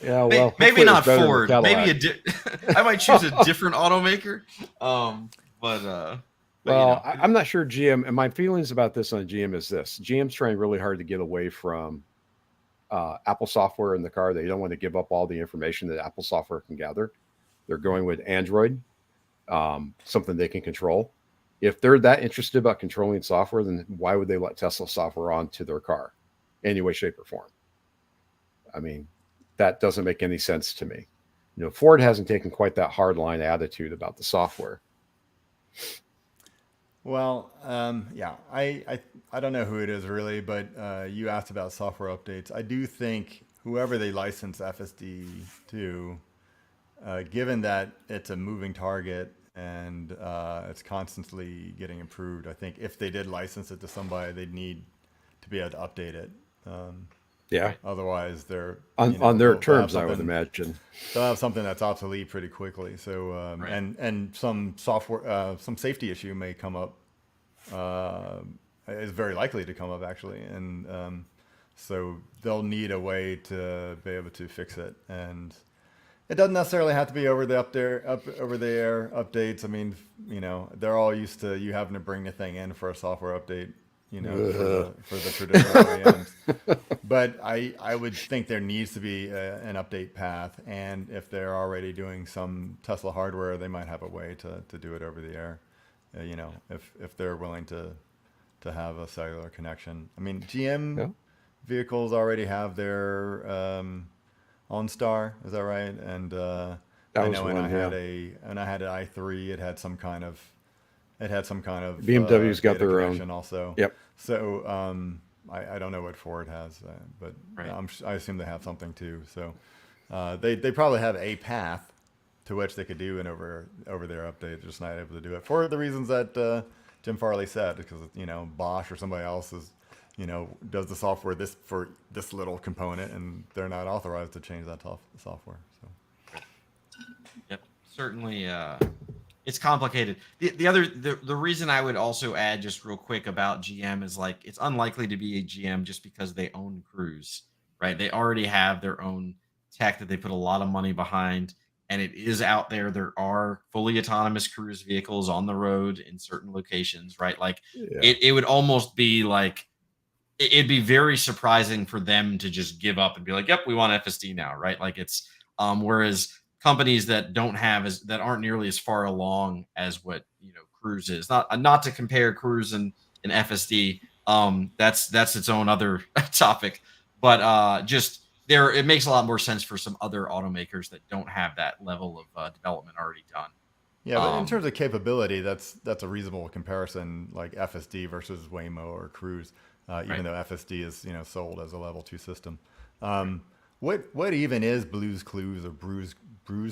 Yeah, well,
maybe not Ford. Maybe I might choose a different automaker. Well,
I'm not sure GM, and my feelings about this on GM is this: GM's trying really hard to get away from Apple software in the car. They don't want to give up all the information that Apple software can gather. They're going with Android, something they can control. If they're that interested about controlling software, then why would they let Tesla software onto their car, any way, shape, or form? I mean, that doesn't make any sense to me. Ford hasn't taken quite that hardline attitude about the software.
Well, yeah, I don't know who it is really, but you asked about software updates. I do think whoever they license FSD to, given that it's a moving target and it's constantly getting improved, I think if they did license it to somebody, they'd need to be able to update it.
Yeah.
Otherwise, they're
on their terms, I would imagine.
They'll have something that's obsolete pretty quickly. So,
Right.
and some software, some safety issue may come up. Is very likely to come up actually, and so they'll need a way to be able to fix it. And it doesn't necessarily have to be over the air updates. I mean, they're all used to you having to bring the thing in for a software update. For the traditional OEMs. But I would think there needs to be an update path, and if they're already doing some Tesla hardware, they might have a way to do it over the air. If they're willing to have a cellular connection. I mean, GM vehicles already have their OnStar, is that right? And I know when I had an i3, it had some kind of
BMW's got their own
also.
Yep.
So I don't know what Ford has, but
Right.
I assume they have something too. So they probably have a path to which they could do an over their update. They're just not able to do it for the reasons that Jim Farley said, because Bosch or somebody else is does the software for this little component, and they're not authorized to change that software. So.
Yep, certainly. It's complicated. The reason I would also add just real quick about GM is, like, it's unlikely to be a GM just because they own Cruise, right? They already have their own tech that they put a lot of money behind, and it is out there. There are fully autonomous Cruise vehicles on the road in certain locations, right? Like, it would almost be like, it'd be very surprising for them to just give up and be like, yep, we want FSD now, right? Like, it's whereas companies that that aren't nearly as far along as what Cruise is, not to compare Cruise and FSD, that's its own other topic, but just there, it makes a lot more sense for some other automakers that don't have that level of development already done.
Yeah, but in terms of capability, that's a reasonable comparison, like FSD versus Waymo or Cruise, even
Right.
though FSD is sold as a level 2 system. What even is Blues Clues or Bruise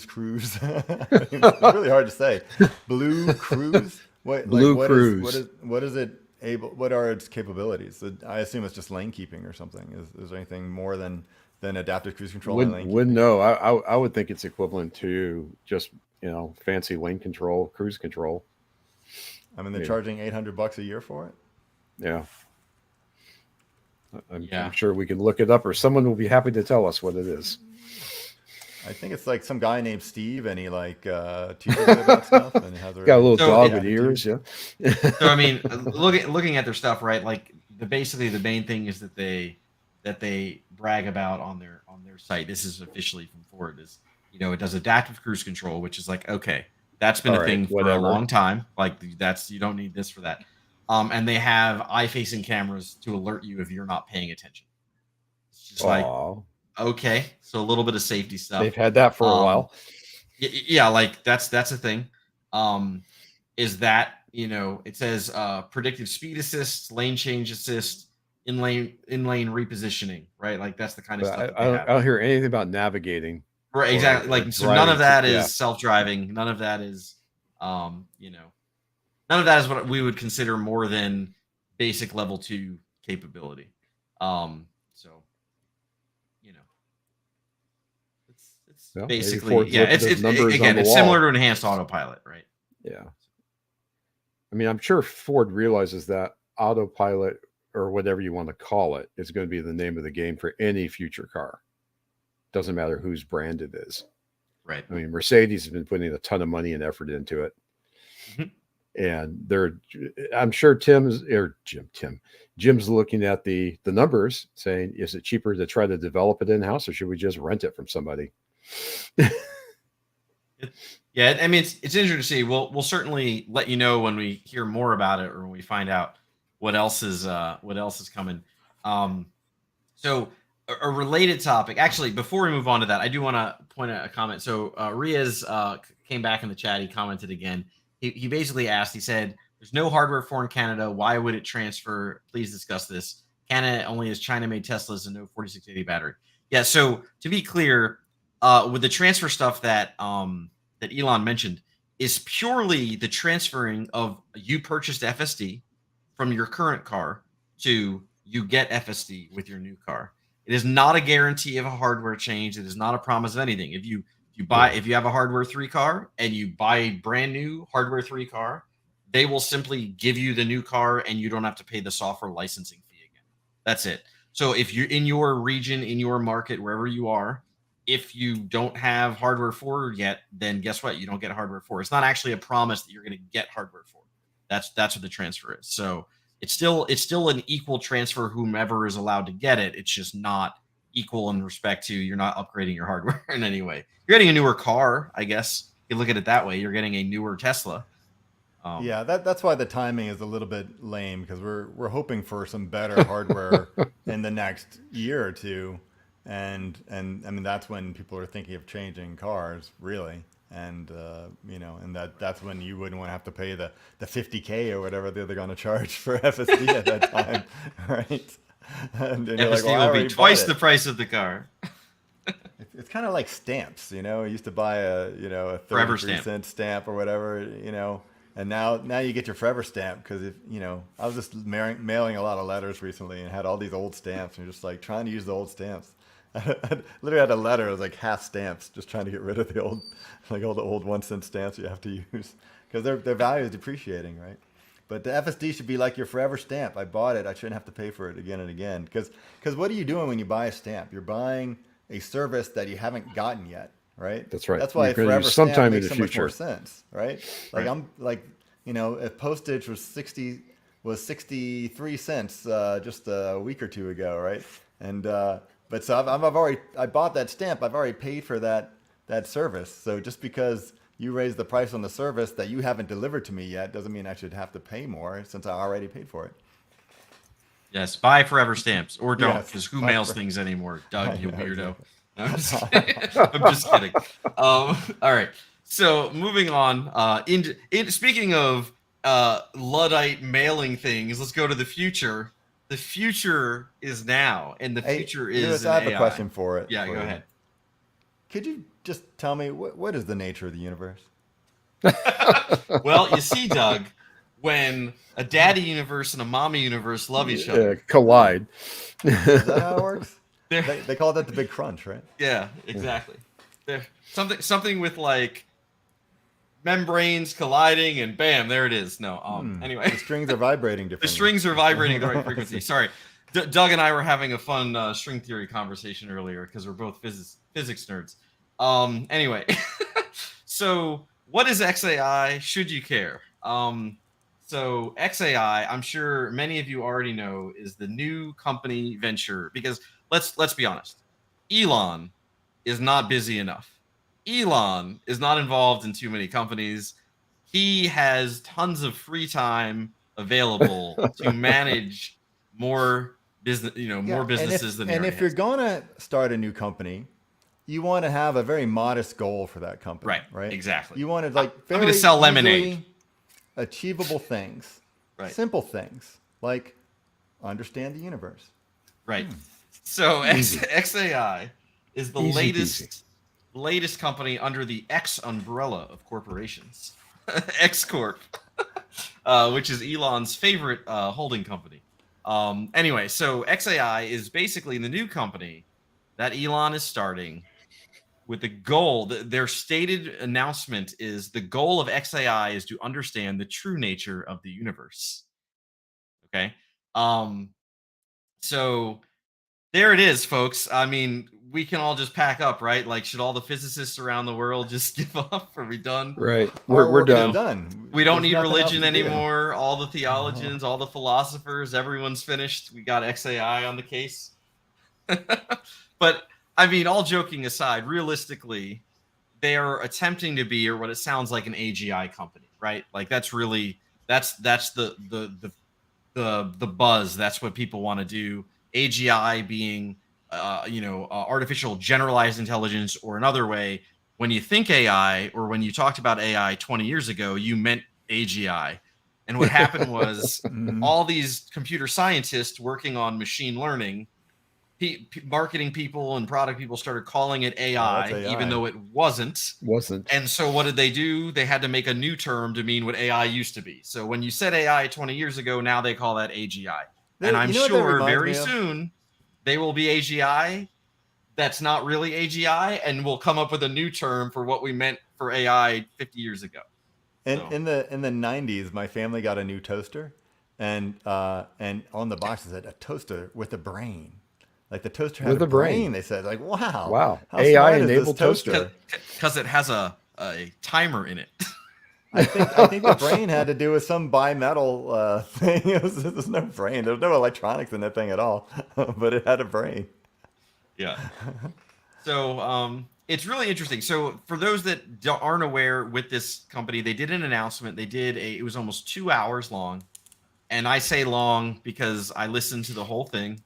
Cruise? It's really hard to say. Blue Cruise.
Blue
What
Cruise.
is it able? What are its capabilities? I assume it's just lane keeping or something. Is there anything more than adaptive cruise control and lane
Wouldn't
keeping?
know. I would think it's equivalent to just fancy lane control, cruise control.
I mean, they're
Yeah,
charging $800 a year for it.
yeah. I'm
Yeah.
sure we can look it up, or someone will be happy to tell us what it is.
I think it's like some guy named Steve, and he like teaches it about stuff, and it has a
Got a
really
little
So
dog
it-
with ears. Yeah.
So I mean, looking at their stuff, right? Like basically the main thing is that they brag about on their site. This is officially from Ford. Is it does adaptive cruise control, which is like okay, that's been
All
a
right,
thing for a
whatever.
long time. Like that's you don't need this for that. And they have eye-facing cameras to alert you if you're not paying attention. It's just like
Aw,
okay, so a little bit of safety stuff.
they've had that for a
Um,
while.
yeah, like that's a thing. Is that it says predictive speed assist, lane change assist, in lane repositioning, right? Like that's the kind of
But
stuff that
I
they
don't,
have.
I don't hear anything about navigating
Right, exactly.
or
Like so none of
driving.
that
Yeah.
is self-driving. None of that is none of that is what we would consider more than basic level 2 capability. So you know it's
Well, maybe
basically
Ford's
yeah,
looking at
it's
those numbers
again
on the
it's
wall.
similar to enhanced autopilot, right?
Yeah. I mean, I'm sure Ford realizes that autopilot, or whatever you want to call it, is going to be the name of the game for any future car. Doesn't matter whose brand it is.
Right.
I mean, Mercedes has been putting a ton of money and effort into it.
Mhm.
And I'm sure Jim's looking at the numbers saying, is it cheaper to try to develop it in-house, or should we just rent it from somebody?
Yeah, I mean it's interesting to see. We'll certainly let you know when we hear more about it or when we find out what else is coming. Um, so a related topic, actually, before we move on to that, I do want to point out a comment. So Riaz came back in the chat. He commented again. He basically asked. He said, "There's no hardware for in Canada. Why would it transfer? Please discuss this. Canada only has China-made Teslas and no 4680 battery." Yeah. So to be clear, with the transfer stuff that Elon mentioned is purely the transferring of you purchased FSD from your current car to you get FSD with your new car. It is not a guarantee of a hardware change. It is not a promise of anything. If you have a hardware 3 car and you buy a brand new hardware 3 car, they will simply give you the new car and you don't have to pay the software licensing fee again. That's it. So if you're in your region, in your market, wherever you are, if you don't have hardware 4 yet, then guess what? You don't get hardware 4. It's not actually a promise that you're going to get hardware 4. That's what the transfer is. So it's still an equal transfer, whomever is allowed to get it. It's just not equal in respect to you're not upgrading your hardware in any way. You're getting a newer car, I guess. You can look at it that way. You're getting a newer Tesla.
Yeah, that's why the timing is a little bit lame, because we're hoping for some better hardware in the next year or two, and I mean that's when people are thinking of changing cars, really, and and that's when you wouldn't want to have to pay the $50K or whatever they're going to charge for FSD at that time, right? And you're
FSD
like, well, I
will be
already
twice
bought
the
it.
price of the car.
It's kind of like stamps, I used to buy a
Forever
33-cent stamp or whatever, and now you get your forever stamp, because if I was just mailing a lot of letters recently and had all these old stamps, and you're just like trying to use the old stamps. I literally had a letter, it was like half stamps, just trying to get rid of the old, like all the old 1-cent stamps you have to use, because their value is depreciating, right? But the FSD should be like your forever stamp. I bought it, I shouldn't have to pay for it again and again, because what are you doing when you buy a stamp? You're buying a service that you haven't gotten yet, right?
That's right.
That's why
You're
a
gonna
forever
use
stamp
sometime in
makes
the
so much more
future.
sense, right? Like
Right.
I'm like, if postage was 63 cents just a week or two ago, right? And but so I bought that stamp. I've already paid for that service. So just because you raise the price on the service that you haven't delivered to me yet doesn't mean I should have to pay more, since I already paid for it.
Yes, buy forever stamps or don't,
Yes,
because who
buy
mails
forever-
things anymore?
I
Doug, you
know,
weirdo.
exactly.
No, I'm just kidding. I'm just kidding. All right. So moving on, speaking of Luddite mailing things, let's go to the future. The future is now, and the
Hey,
future is
Lewis,
in
I have a
AI.
question for it.
Yeah,
For
go
you.
ahead.
Could you just tell me what is the nature of the universe?
Well, you see, Doug, when a daddy universe and a mommy universe love each other,
Collide.
Is that how it works?
they're
They call that the big crunch, right?
yeah, exactly. They're something with like membranes colliding, and bam, there it is. No, anyway.
The strings are vibrating
The
differently.
strings are vibrating at the right frequency. Sorry. Doug and I were having a fun string theory conversation earlier because we're both physics nerds. Anyway, so what is XAI? Should you care? So XAI, I'm sure many of you already know, is the new company venture because let's be honest, Elon is not busy enough. Elon is not involved in too many companies. He has tons of free time available to manage more business, more
Yeah,
businesses than he
and
already
if you're
has.
going to start a new company, you want to have a very modest goal for that company,
Right,
right?
exactly.
You want to
I'm
like
going to
very
sell lemonade.
easily achievable things,
Right,
simple things like understand the universe.
right. So
Easy.
XAI is the
Easy peasy.
latest company under the X umbrella of corporations, X Corp, which is Elon's favorite holding company. Anyway, so XAI is basically the new company that Elon is starting with the goal. Their stated announcement is the goal of XAI is to understand the true nature of the universe. Okay. Um, so there it is, folks. I mean, we can all just pack up, right? Like, should all the physicists around the world just give up? Are we done?
Right.
Our
We're
work is
done.
done.
We don't
There's
need
nothing else
religion
to do.
anymore. All the theologians, all the philosophers, everyone's finished. We got XAI on the case. But I mean, all joking aside, realistically, they are attempting to be, or what it sounds like, an AGI company, right? Like that's the buzz. That's what people want to do. AGI being, artificial generalized intelligence, or another way, when you think AI or when you talked about AI 20 years ago, you meant AGI. And what happened was
Mhm.
all these computer scientists working on machine learning, marketing people and product people started calling it
Oh, that's
AI, even
AI.
though it wasn't.
Wasn't.
And so what did they do? They had to make a new term to mean what AI used to be. So when you said AI 20 years ago, now they call that AGI. And I'm
You know what that
sure
reminds
very
me of?
soon they will be AGI. That's not really AGI, and we'll come up with a new term for what we meant for AI 50 years ago.
In
So,
in the 90s, my family got a new toaster, and on the box it said a toaster with a brain. Like the toaster had a
With a
brain.
brain.
They said, like, wow,
Wow.
how
AI
smart is this
enabled toaster.
toaster?
because it has a timer in it.
I think the brain had to do with some bimetal thing. There's no brain. There's no electronics in that thing at all, but it had a brain.
Yeah. So it's really interesting. So for those that aren't aware, with this company, they did an announcement. It was almost 2 hours long, and I say long because I listened to the whole thing,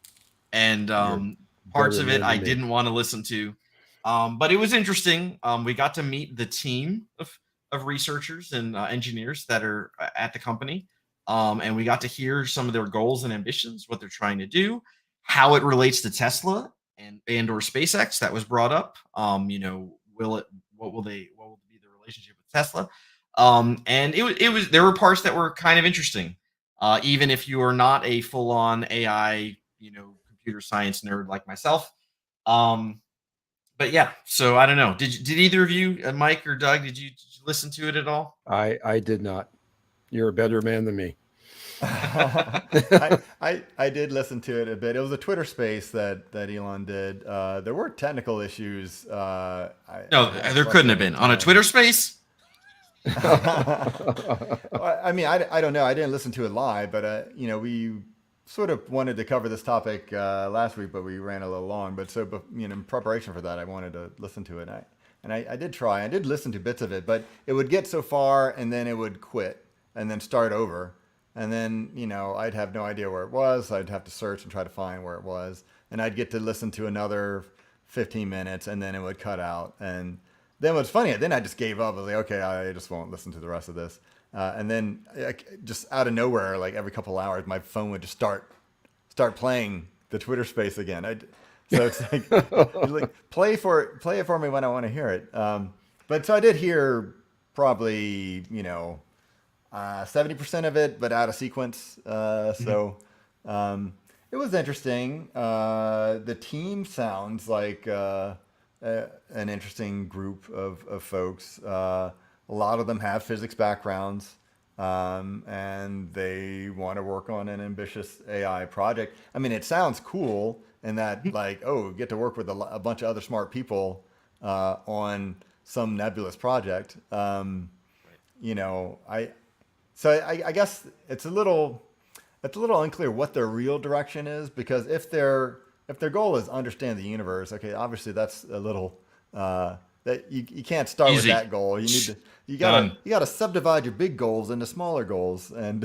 and
You're
parts
better
of it
man
I
than me.
didn't want to listen to. But it was interesting. We got to meet the team of researchers and engineers that are at the company, and we got to hear some of their goals and ambitions, what they're trying to do, how it relates to Tesla and or SpaceX. That was brought up. Will it? What will be the relationship with Tesla? And it was there were parts that were kind of interesting, even if you are not a full on AI, computer science nerd like myself. Um, but yeah, so I don't know. Did either of you, Mike or Doug, did you listen to it at all?
I did not. You're a better man than me.
I did listen to it a bit. It was a Twitter space that Elon did. There were technical issues.
No,
It was
there couldn't have
frustrating
been
at
on a Twitter
times.
space.
I mean, I don't know. I didn't listen to it live, but we sort of wanted to cover this topic last week, but we ran a little long. But so, in preparation for that, I wanted to listen to it. I did try. I did listen to bits of it, but it would get so far, and then it would quit, and then start over, and then I'd have no idea where it was. I'd have to search and try to find where it was, and I'd get to listen to another 15 minutes, and then it would cut out, and then what's funny, then I just gave up. I was like, okay, I just won't listen to the rest of this. And then just out of nowhere, like every couple hours, my phone would just start playing the Twitter Space again. So it's like play it for me when I want to hear it. But so I did hear probably 70% of it, but out of sequence. So it was interesting. The team sounds like an interesting group of folks. A lot of them have physics backgrounds, and they want to work on an ambitious AI project. I mean, it sounds cool in that, like, oh, get to work with a bunch of other smart people on some nebulous project. I guess it's a little unclear what their real direction is, because if their goal is understand the universe, okay, obviously that's a little that you can't start
Easy.
with that goal. You gotta subdivide your big goals into smaller goals, and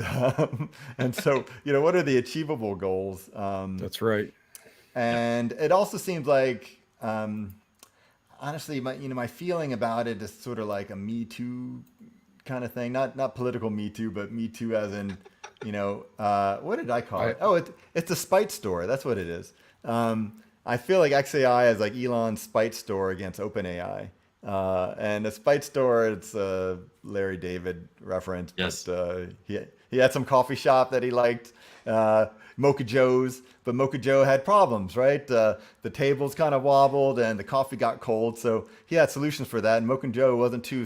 so what are the achievable goals?
That's right.
And it also seems like honestly, my feeling about it is sort of like a Me Too kind of thing, not political Me Too, but Me Too as in, what did I call it? Oh, it's a spite store. That's what it is. I feel like XAI is like Elon's spite store against OpenAI. And a spite store, it's a Larry David reference.
Yes.
But he had some coffee shop that he liked, Mocha Joe's, but Mocha Joe had problems, right? The tables kind of wobbled and the coffee got cold. So he had solutions for that. And Mocha Joe wasn't too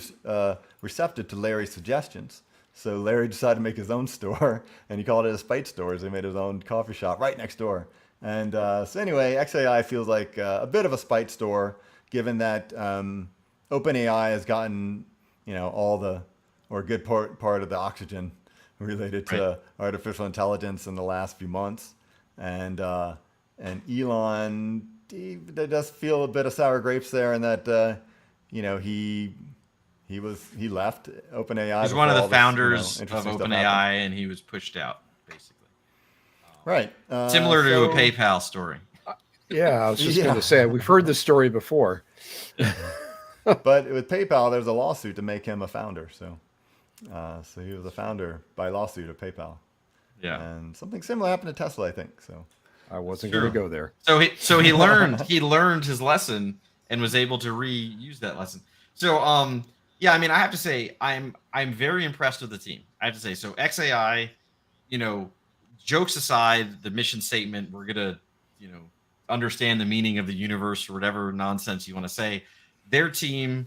receptive to Larry's suggestions. So Larry decided to make his own store, and he called it a spite store. So he made his own coffee shop right next door. And so anyway, XAI feels like a bit of a spite store, given that OpenAI has gotten, a good part of the oxygen related to artificial intelligence in the last few months. And Elon, he does feel a bit of sour grapes there, and that he left OpenAI.
He's one of the founders of OpenAI, and he was pushed out, basically.
Right.
Similar to a PayPal story.
Yeah, I was just going to say, we've heard this story before.
But with PayPal, there's a lawsuit to make him a founder. So he was a founder by lawsuit of PayPal.
Yeah.
And something similar happened to Tesla, I think. So
I wasn't going to go there.
So he learned his lesson and was able to reuse that lesson. So I mean, I have to say, I'm very impressed with the team. I have to say, so XAI, jokes aside, the mission statement, we're gonna, understand the meaning of the universe or whatever nonsense you want to say. Their team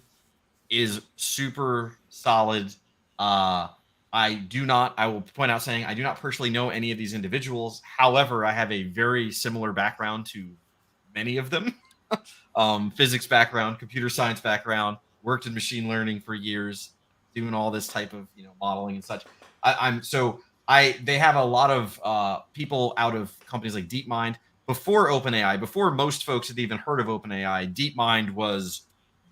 is super solid. I will point out saying I do not personally know any of these individuals. However, I have a very similar background to many of them. Physics background, computer science background, worked in machine learning for years, doing all this type of modeling and such. They have a lot of people out of companies like DeepMind. Before OpenAI, before most folks had even heard of OpenAI, DeepMind was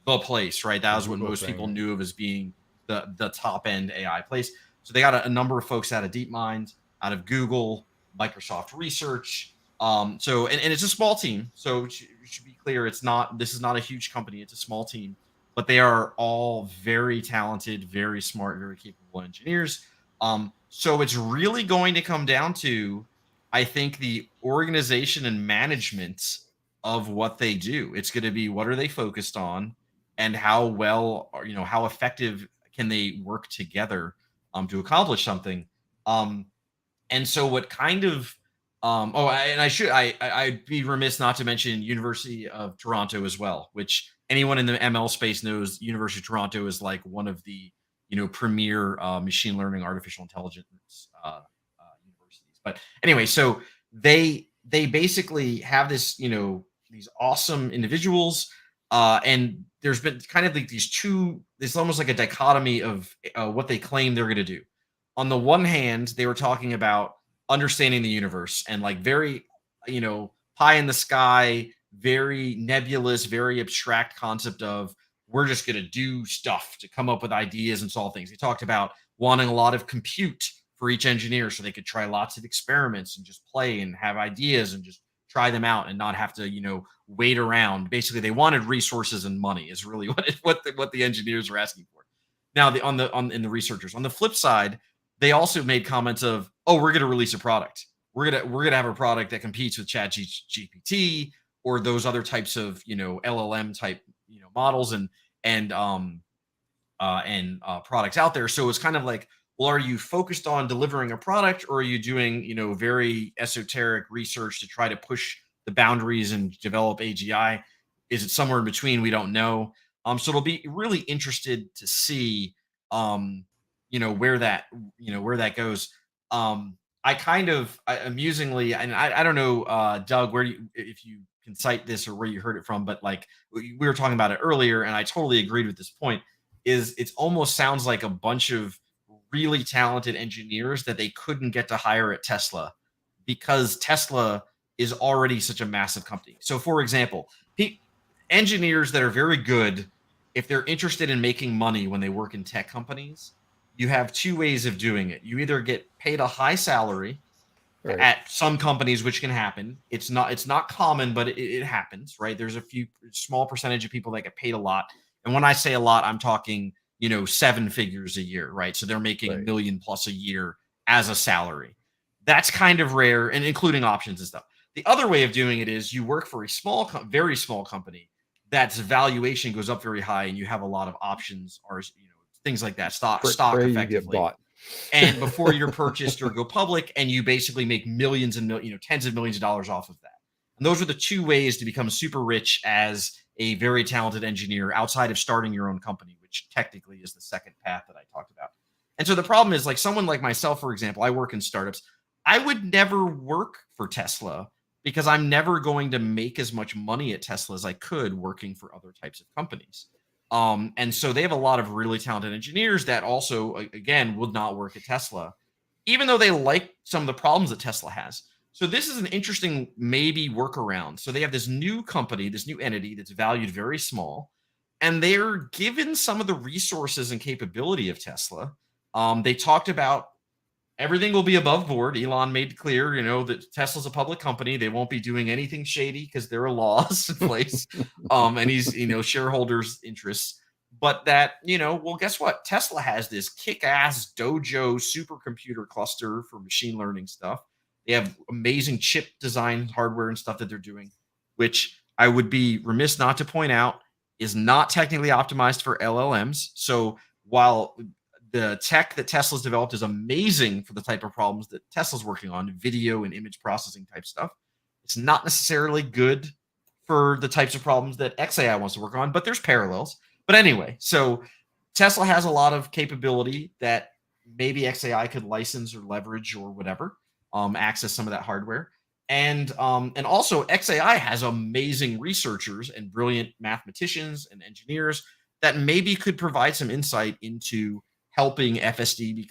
the place, right? That was what most people knew of as being the top end AI place. So they got a number of folks out of DeepMind, out of Google, Microsoft Research. And it's a small team. So it should be clear, this is not a huge company. It's a small team, but they are all very talented, very smart, very capable engineers. So it's really going to come down to, I think, the organization and management of what they do. It's going to be, what are they focused on, and how well, how effective can they work together to accomplish something. And so what kind of, I'd be remiss not to mention University of Toronto as well, which anyone in the ML space knows University of Toronto is like one of the, premier machine learning, artificial intelligence universities. But anyway, so they basically have this, these awesome individuals, and there's been kind of like this almost like a dichotomy of what they claim they're going to do. On the one hand, they were talking about understanding the universe and like very, pie in the sky, very nebulous, very abstract concept of, we're just going to do stuff to come up with ideas and solve things. They talked about wanting a lot of compute for each engineer so they could try lots of experiments and just play and have ideas and just try them out and not have to, wait around. Basically, they wanted resources and money is really what the engineers were asking for. Now, in the researchers, on the flip side, they also made comments of, oh, we're going to release a product. We're gonna have a product that competes with ChatGPT or those other types of LLM type models and products out there. So it's kind of like, well, are you focused on delivering a product, or are you doing very esoteric research to try to push the boundaries and develop AGI? Is it somewhere in between? We don't know. So it'll be really interested to see, where that goes. Amusingly, and I don't know, Doug, if you can cite this or where you heard it from, but like we were talking about it earlier, and I totally agreed with this point. Is it almost sounds like a bunch of really talented engineers that they couldn't get to hire at Tesla because Tesla is already such a massive company. So, for example, engineers that are very good, if they're interested in making money when they work in tech companies, you have two ways of doing it. You either get paid a high salary
Right.
at some companies, which can happen. It's not common, but it happens, right? There's a few small percentage of people that get paid a lot. And when I say a lot, I'm talking, 7 figures a year, right? So they're making
Right.
$1 million plus a year as a salary. That's kind of rare, and including options and stuff. The other way of doing it is you work for a very small company that's valuation goes up very high, and you have a lot of options or things like that, stock
Pray you get
effectively.
bought.
And before you're purchased or go public, and you basically make millions and tens of millions of dollars off of that. And those are the two ways to become super rich as a very talented engineer outside of starting your own company, which technically is the second path that I talked about. And so the problem is, like someone like myself, for example, I work in startups. I would never work for Tesla because I'm never going to make as much money at Tesla as I could working for other types of companies. And so they have a lot of really talented engineers that also, again, would not work at Tesla, even though they like some of the problems that Tesla has. So this is an interesting maybe workaround. So they have this new company, this new entity that's valued very small, and they're given some of the resources and capability of Tesla. They talked about everything will be above board. Elon made clear, that Tesla's a public company. They won't be doing anything shady because there are laws in place. And he's, shareholders' interests. But that, well, guess what? Tesla has this kick-ass Dojo supercomputer cluster for machine learning stuff. They have amazing chip design hardware and stuff that they're doing, which I would be remiss not to point out is not technically optimized for LLMs. So while the tech that Tesla's developed is amazing for the type of problems that Tesla's working on, video and image processing type stuff, it's not necessarily good for the types of problems that XAI wants to work on, but there's parallels. But anyway, so Tesla has a lot of capability that maybe XAI could license or leverage or whatever, access some of that hardware. And also XAI has amazing researchers and brilliant mathematicians and engineers that maybe could provide some insight into helping FSD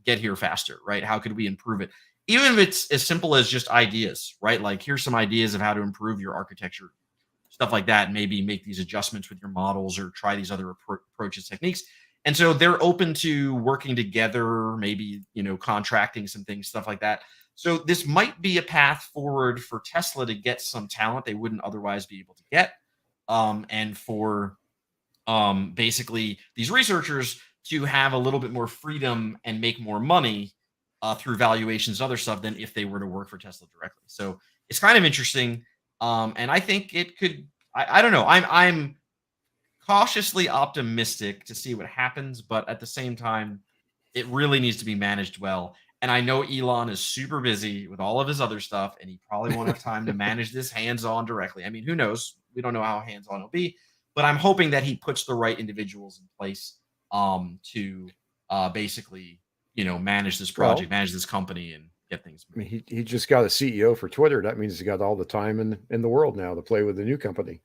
get here faster, right? How could we improve it? Even if it's as simple as just ideas, right? Like here's some ideas of how to improve your architecture, stuff like that. Maybe make these adjustments with your models or try these other approaches, techniques. And so they're open to working together, maybe, contracting some things, stuff like that. So this might be a path forward for Tesla to get some talent they wouldn't otherwise be able to get. And for basically these researchers to have a little bit more freedom and make more money through valuations and other stuff than if they were to work for Tesla directly. So it's kind of interesting. And I think it could, I don't know. I'm cautiously optimistic to see what happens, but at the same time, it really needs to be managed well. And I know Elon is super busy with all of his other stuff, and he probably won't have time to manage this hands-on directly. I mean, who knows? We don't know how hands-on it'll be, but I'm hoping that he puts the right individuals in place to basically, manage this project, manage this company, and get things moving.
I mean, he just got a CEO for Twitter. That means he's got all the time in the world now to play with the new company.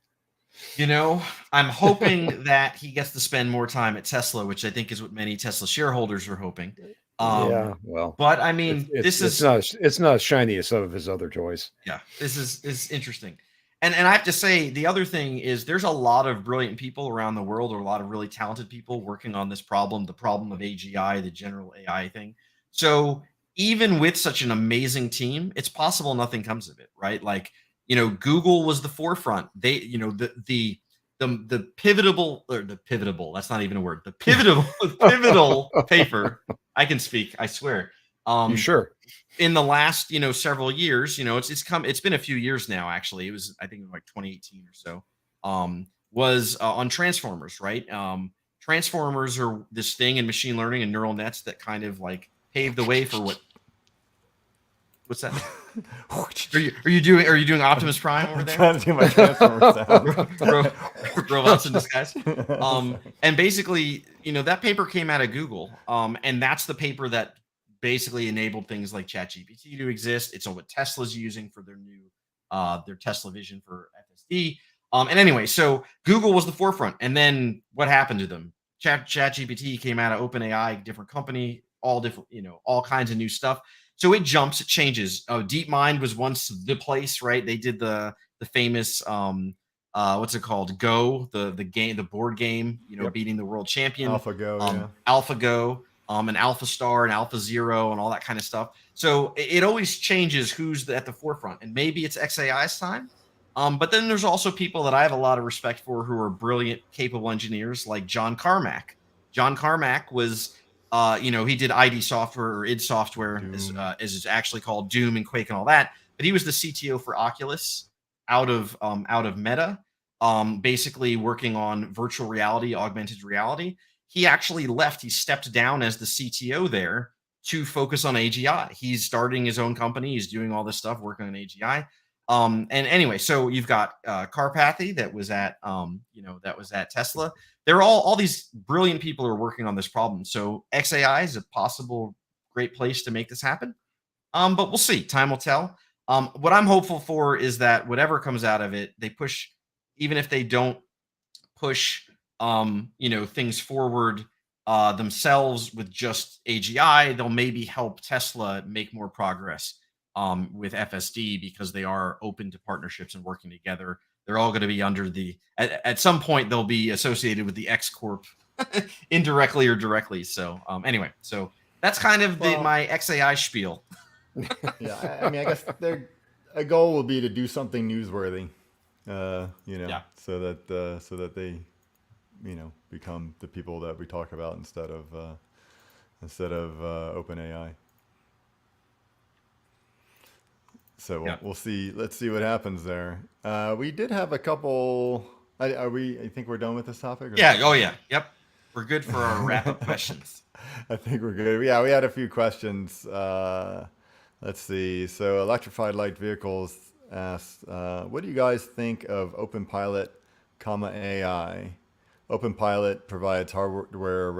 I'm hoping that he gets to spend more time at Tesla, which I think is what many Tesla shareholders are hoping.
Yeah, well,
but I mean,
it's not as shiny as some of his other toys.
Yeah, this is interesting. And I have to say, the other thing is there's a lot of brilliant people around the world, or a lot of really talented people working on this problem, the problem of AGI, the general AI thing. So even with such an amazing team, it's possible nothing comes of it, right? Like Google was the forefront. They, the pivotable, that's not even a word. The pivotal paper. I can speak, I swear.
You sure?
In the last, several years, it's been a few years now, actually. It was, I think, like 2018 or so. Was on transformers, right? Transformers are this thing in machine learning and neural nets that kind of like paved the way for what's that? Are you doing Optimus Prime over there?
I'm trying to do my Transformers sound.
Robots in disguise. And basically, that paper came out of Google. And that's the paper that basically enabled things like ChatGPT to exist. It's what Tesla's using for their Tesla Vision for FSD. And anyway, so Google was the forefront. And then what happened to them? ChatGPT came out of OpenAI, different company, all different, all kinds of new stuff. So it jumps, it changes. DeepMind was once the place, right? They did the famous what's it called? Go, the game, the board game,
Yep.
beating the world champion.
AlphaGo, yeah.
AlphaGo, and Alpha Star and Alpha Zero and all that kind of stuff. So it always changes who's at the forefront, and maybe it's XAI's time. But then there's also people that I have a lot of respect for who are brilliant, capable engineers like John Carmack. John Carmack was, he did ID Software or id Software, as it's actually called, Doom and Quake and all that. But he was the CTO for Oculus out of Meta, basically working on virtual reality, augmented reality. He actually left. He stepped down as the CTO there to focus on AGI. He's starting his own company. He's doing all this stuff, working on AGI. And anyway, so you've got Carpathy that was at Tesla. They're all these brilliant people are working on this problem. So XAI is a possible great place to make this happen. But we'll see. Time will tell. What I'm hopeful for is that whatever comes out of it, they push, even if they don't push, things forward themselves with just AGI, they'll maybe help Tesla make more progress with FSD, because they are open to partnerships and working together. They're all going to be under at some point they'll be associated with the X Corp indirectly or directly. So anyway, so that's kind of my XAI spiel.
Yeah, I mean, I guess a goal will be to do something newsworthy, so that they, become the people that we talk about instead of OpenAI. So we'll see. Let's see what happens there. We did have a couple. I think we're done with this topic. Or?
Yeah. Oh yeah. Yep. We're good for our wrap-up questions.
I think we're good. Yeah, we had a few questions. Let's see. So Electrified Light Vehicles asked, what do you guys think of OpenPilot, AI? OpenPilot provides hardware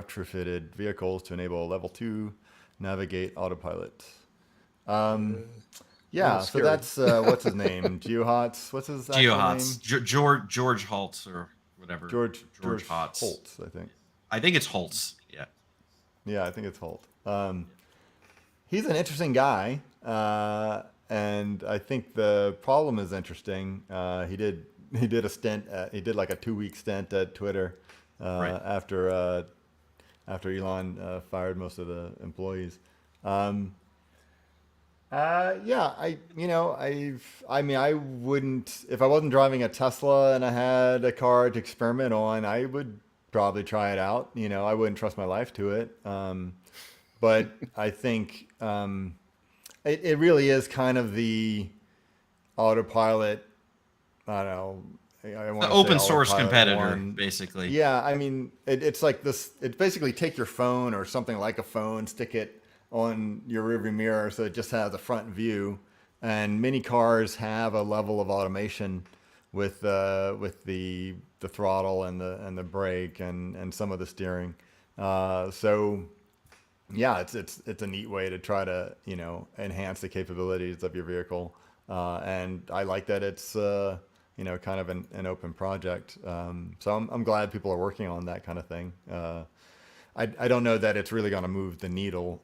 retrofitted vehicles to enable level 2 navigate autopilot. Yeah, so that's what's his name? GeoHotz. What's his actual name?
George Holtz or whatever.
George
Hotz.
Holtz, I think.
I think it's Holtz. Yeah.
Yeah, I think it's Holt. He's an interesting guy, and I think the problem is interesting. He did a stint. He did like a 2-week stint at Twitter
Right.
after Elon fired most of the employees. I wouldn't, if I wasn't driving a Tesla and I had a car to experiment on, I would probably try it out. I wouldn't trust my life to it. But I think it really is kind of the autopilot. I don't know.
The open source competitor, basically.
Yeah, I mean, it's like this. It's basically take your phone or something like a phone, stick it on your rearview mirror so it just has a front view. And many cars have a level of automation with the throttle and the brake and some of the steering. So yeah, it's a neat way to try to enhance the capabilities of your vehicle. And I like that it's kind of an open project. So I'm glad people are working on that kind of thing. I don't know that it's really going to move the needle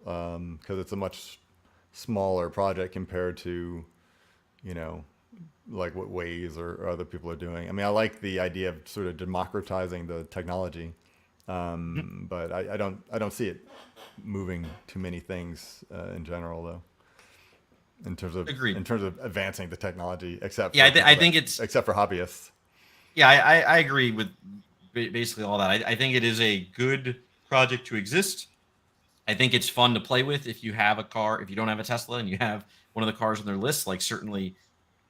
because it's a much smaller project compared to, like what Waze or other people are doing. I mean, I like the idea of sort of democratizing the technology, but I don't see it moving too many things in general, though.
Agreed.
in terms of advancing the technology, except
Yeah,
for
I think it's
except for hobbyists.
yeah, I agree with basically all that. I think it is a good project to exist. I think it's fun to play with if you have a car. If you don't have a Tesla and you have one of the cars on their list, like certainly,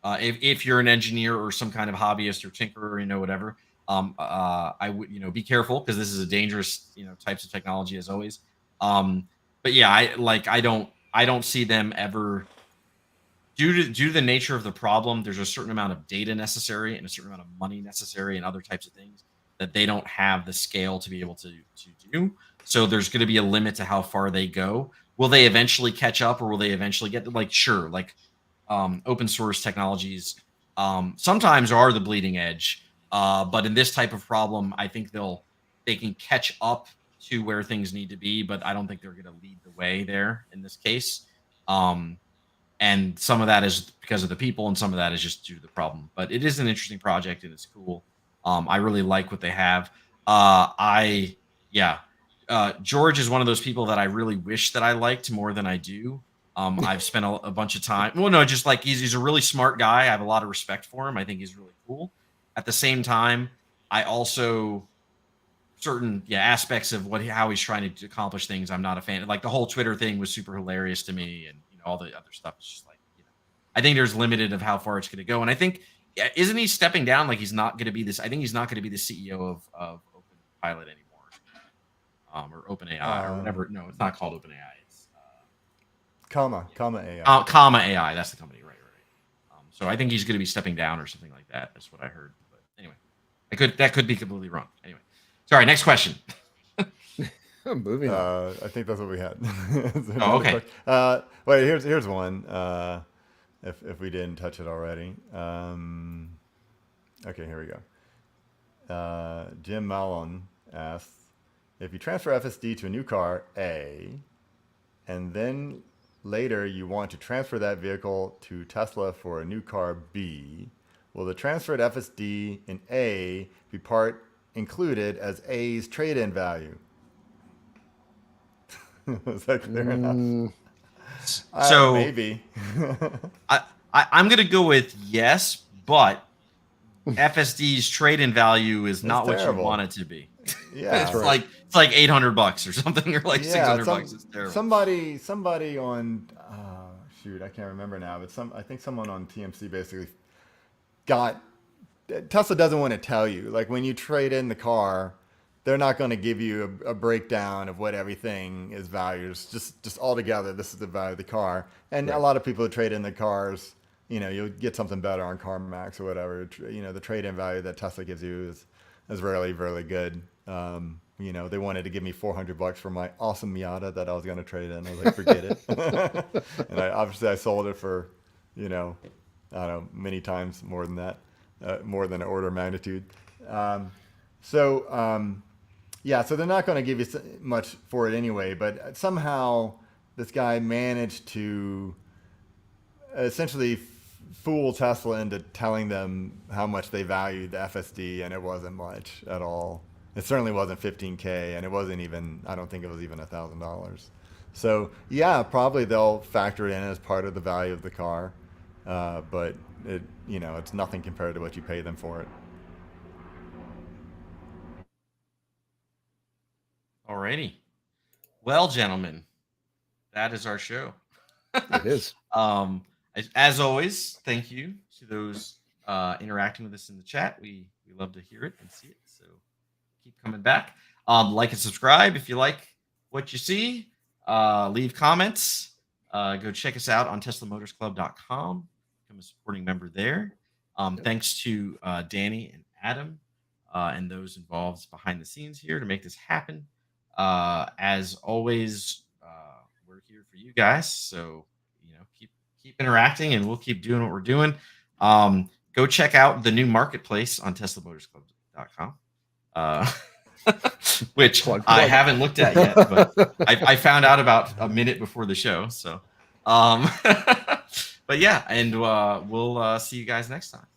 if you're an engineer or some kind of hobbyist or tinkerer, whatever, I would, be careful because this is a dangerous, types of technology as always. But yeah, I don't see them ever due to the nature of the problem. There's a certain amount of data necessary and a certain amount of money necessary and other types of things that they don't have the scale to be able to do. So there's going to be a limit to how far they go. Will they eventually catch up, or will they eventually get sure, open source technologies sometimes are the bleeding edge. But in this type of problem, I think they can catch up to where things need to be, but I don't think they're going to lead the way there in this case. And some of that is because of the people, and some of that is just due to the problem. But it is an interesting project, and it's cool. I really like what they have. George is one of those people that I really wish that I liked more than I do. I've spent a bunch of time. Well, no, just he's a really smart guy. I have a lot of respect for him. I think he's really cool. At the same time, I also certain aspects of how he's trying to accomplish things, I'm not a fan. Like the whole Twitter thing was super hilarious to me, and all the other stuff is just I think there's limited of how far it's going to go. And I think isn't he stepping down? He's not going to be this. I think he's not going to be the CEO of OpenPilot anymore, or OpenAI or whatever. No, it's not called OpenAI. It's
Comma AI.
Comma AI. That's the company, right? So I think he's going to be stepping down or something like that. That's what I heard. But anyway, that could be completely wrong. Anyway, sorry. Next question.
Moving on.
I think that's what we had.
Oh, okay.
Wait, here's one. If we didn't touch it already. Okay, here we go. Jim Mallon asks, if you transfer FSD to a new car A, and then later you want to transfer that vehicle to Tesla for a new car B, will the transferred FSD in A be part included as A's trade-in value? Is that clear enough?
So
maybe.
I'm going to go with yes, but FSD's trade-in value is not what you want it to be.
Yeah,
it's right. It's like $800 or something, or like $600. It's terrible.
Somebody on shoot, I can't remember now, but I think someone on TMC basically Tesla doesn't want to tell you, when you trade in the car, they're not going to give you a breakdown of what everything is valued. It's just all together, this is the value of the car. And right. A lot of people who trade in the cars, you'll get something better on CarMax or whatever. The trade-in value that Tesla gives you is really, really good. They wanted to give me $400 for my awesome Miata that I was going to trade in. I was like, forget it. And I sold it for, I don't know, many times more than that, more than an order of magnitude. So they're not going to give you much for it anyway, but somehow this guy managed to essentially fool Tesla into telling them how much they valued the FSD, and it wasn't much at all. It certainly wasn't $15K, and it wasn't even, I don't think it was even $1,000. So yeah, probably they'll factor it in as part of the value of the car, but it's nothing compared to what you pay them for it.
Alrighty. Well, gentlemen, that is our show.
It is.
As always, thank you to those interacting with us in the chat. We love to hear it and see it. So keep coming back. Like and subscribe if you like what you see. Leave comments. Go check us out on TeslaMotorsClub.com. Become a supporting member there. Thanks to Danny and Adam and those involved behind the scenes here to make this happen. As always, we're here for you guys. So, keep interacting, and we'll keep doing what we're doing. Go check out the new marketplace on TeslaMotorsClub.com, which I haven't looked at yet, but I found out about a minute before the show. So, but yeah, and we'll see you guys next time.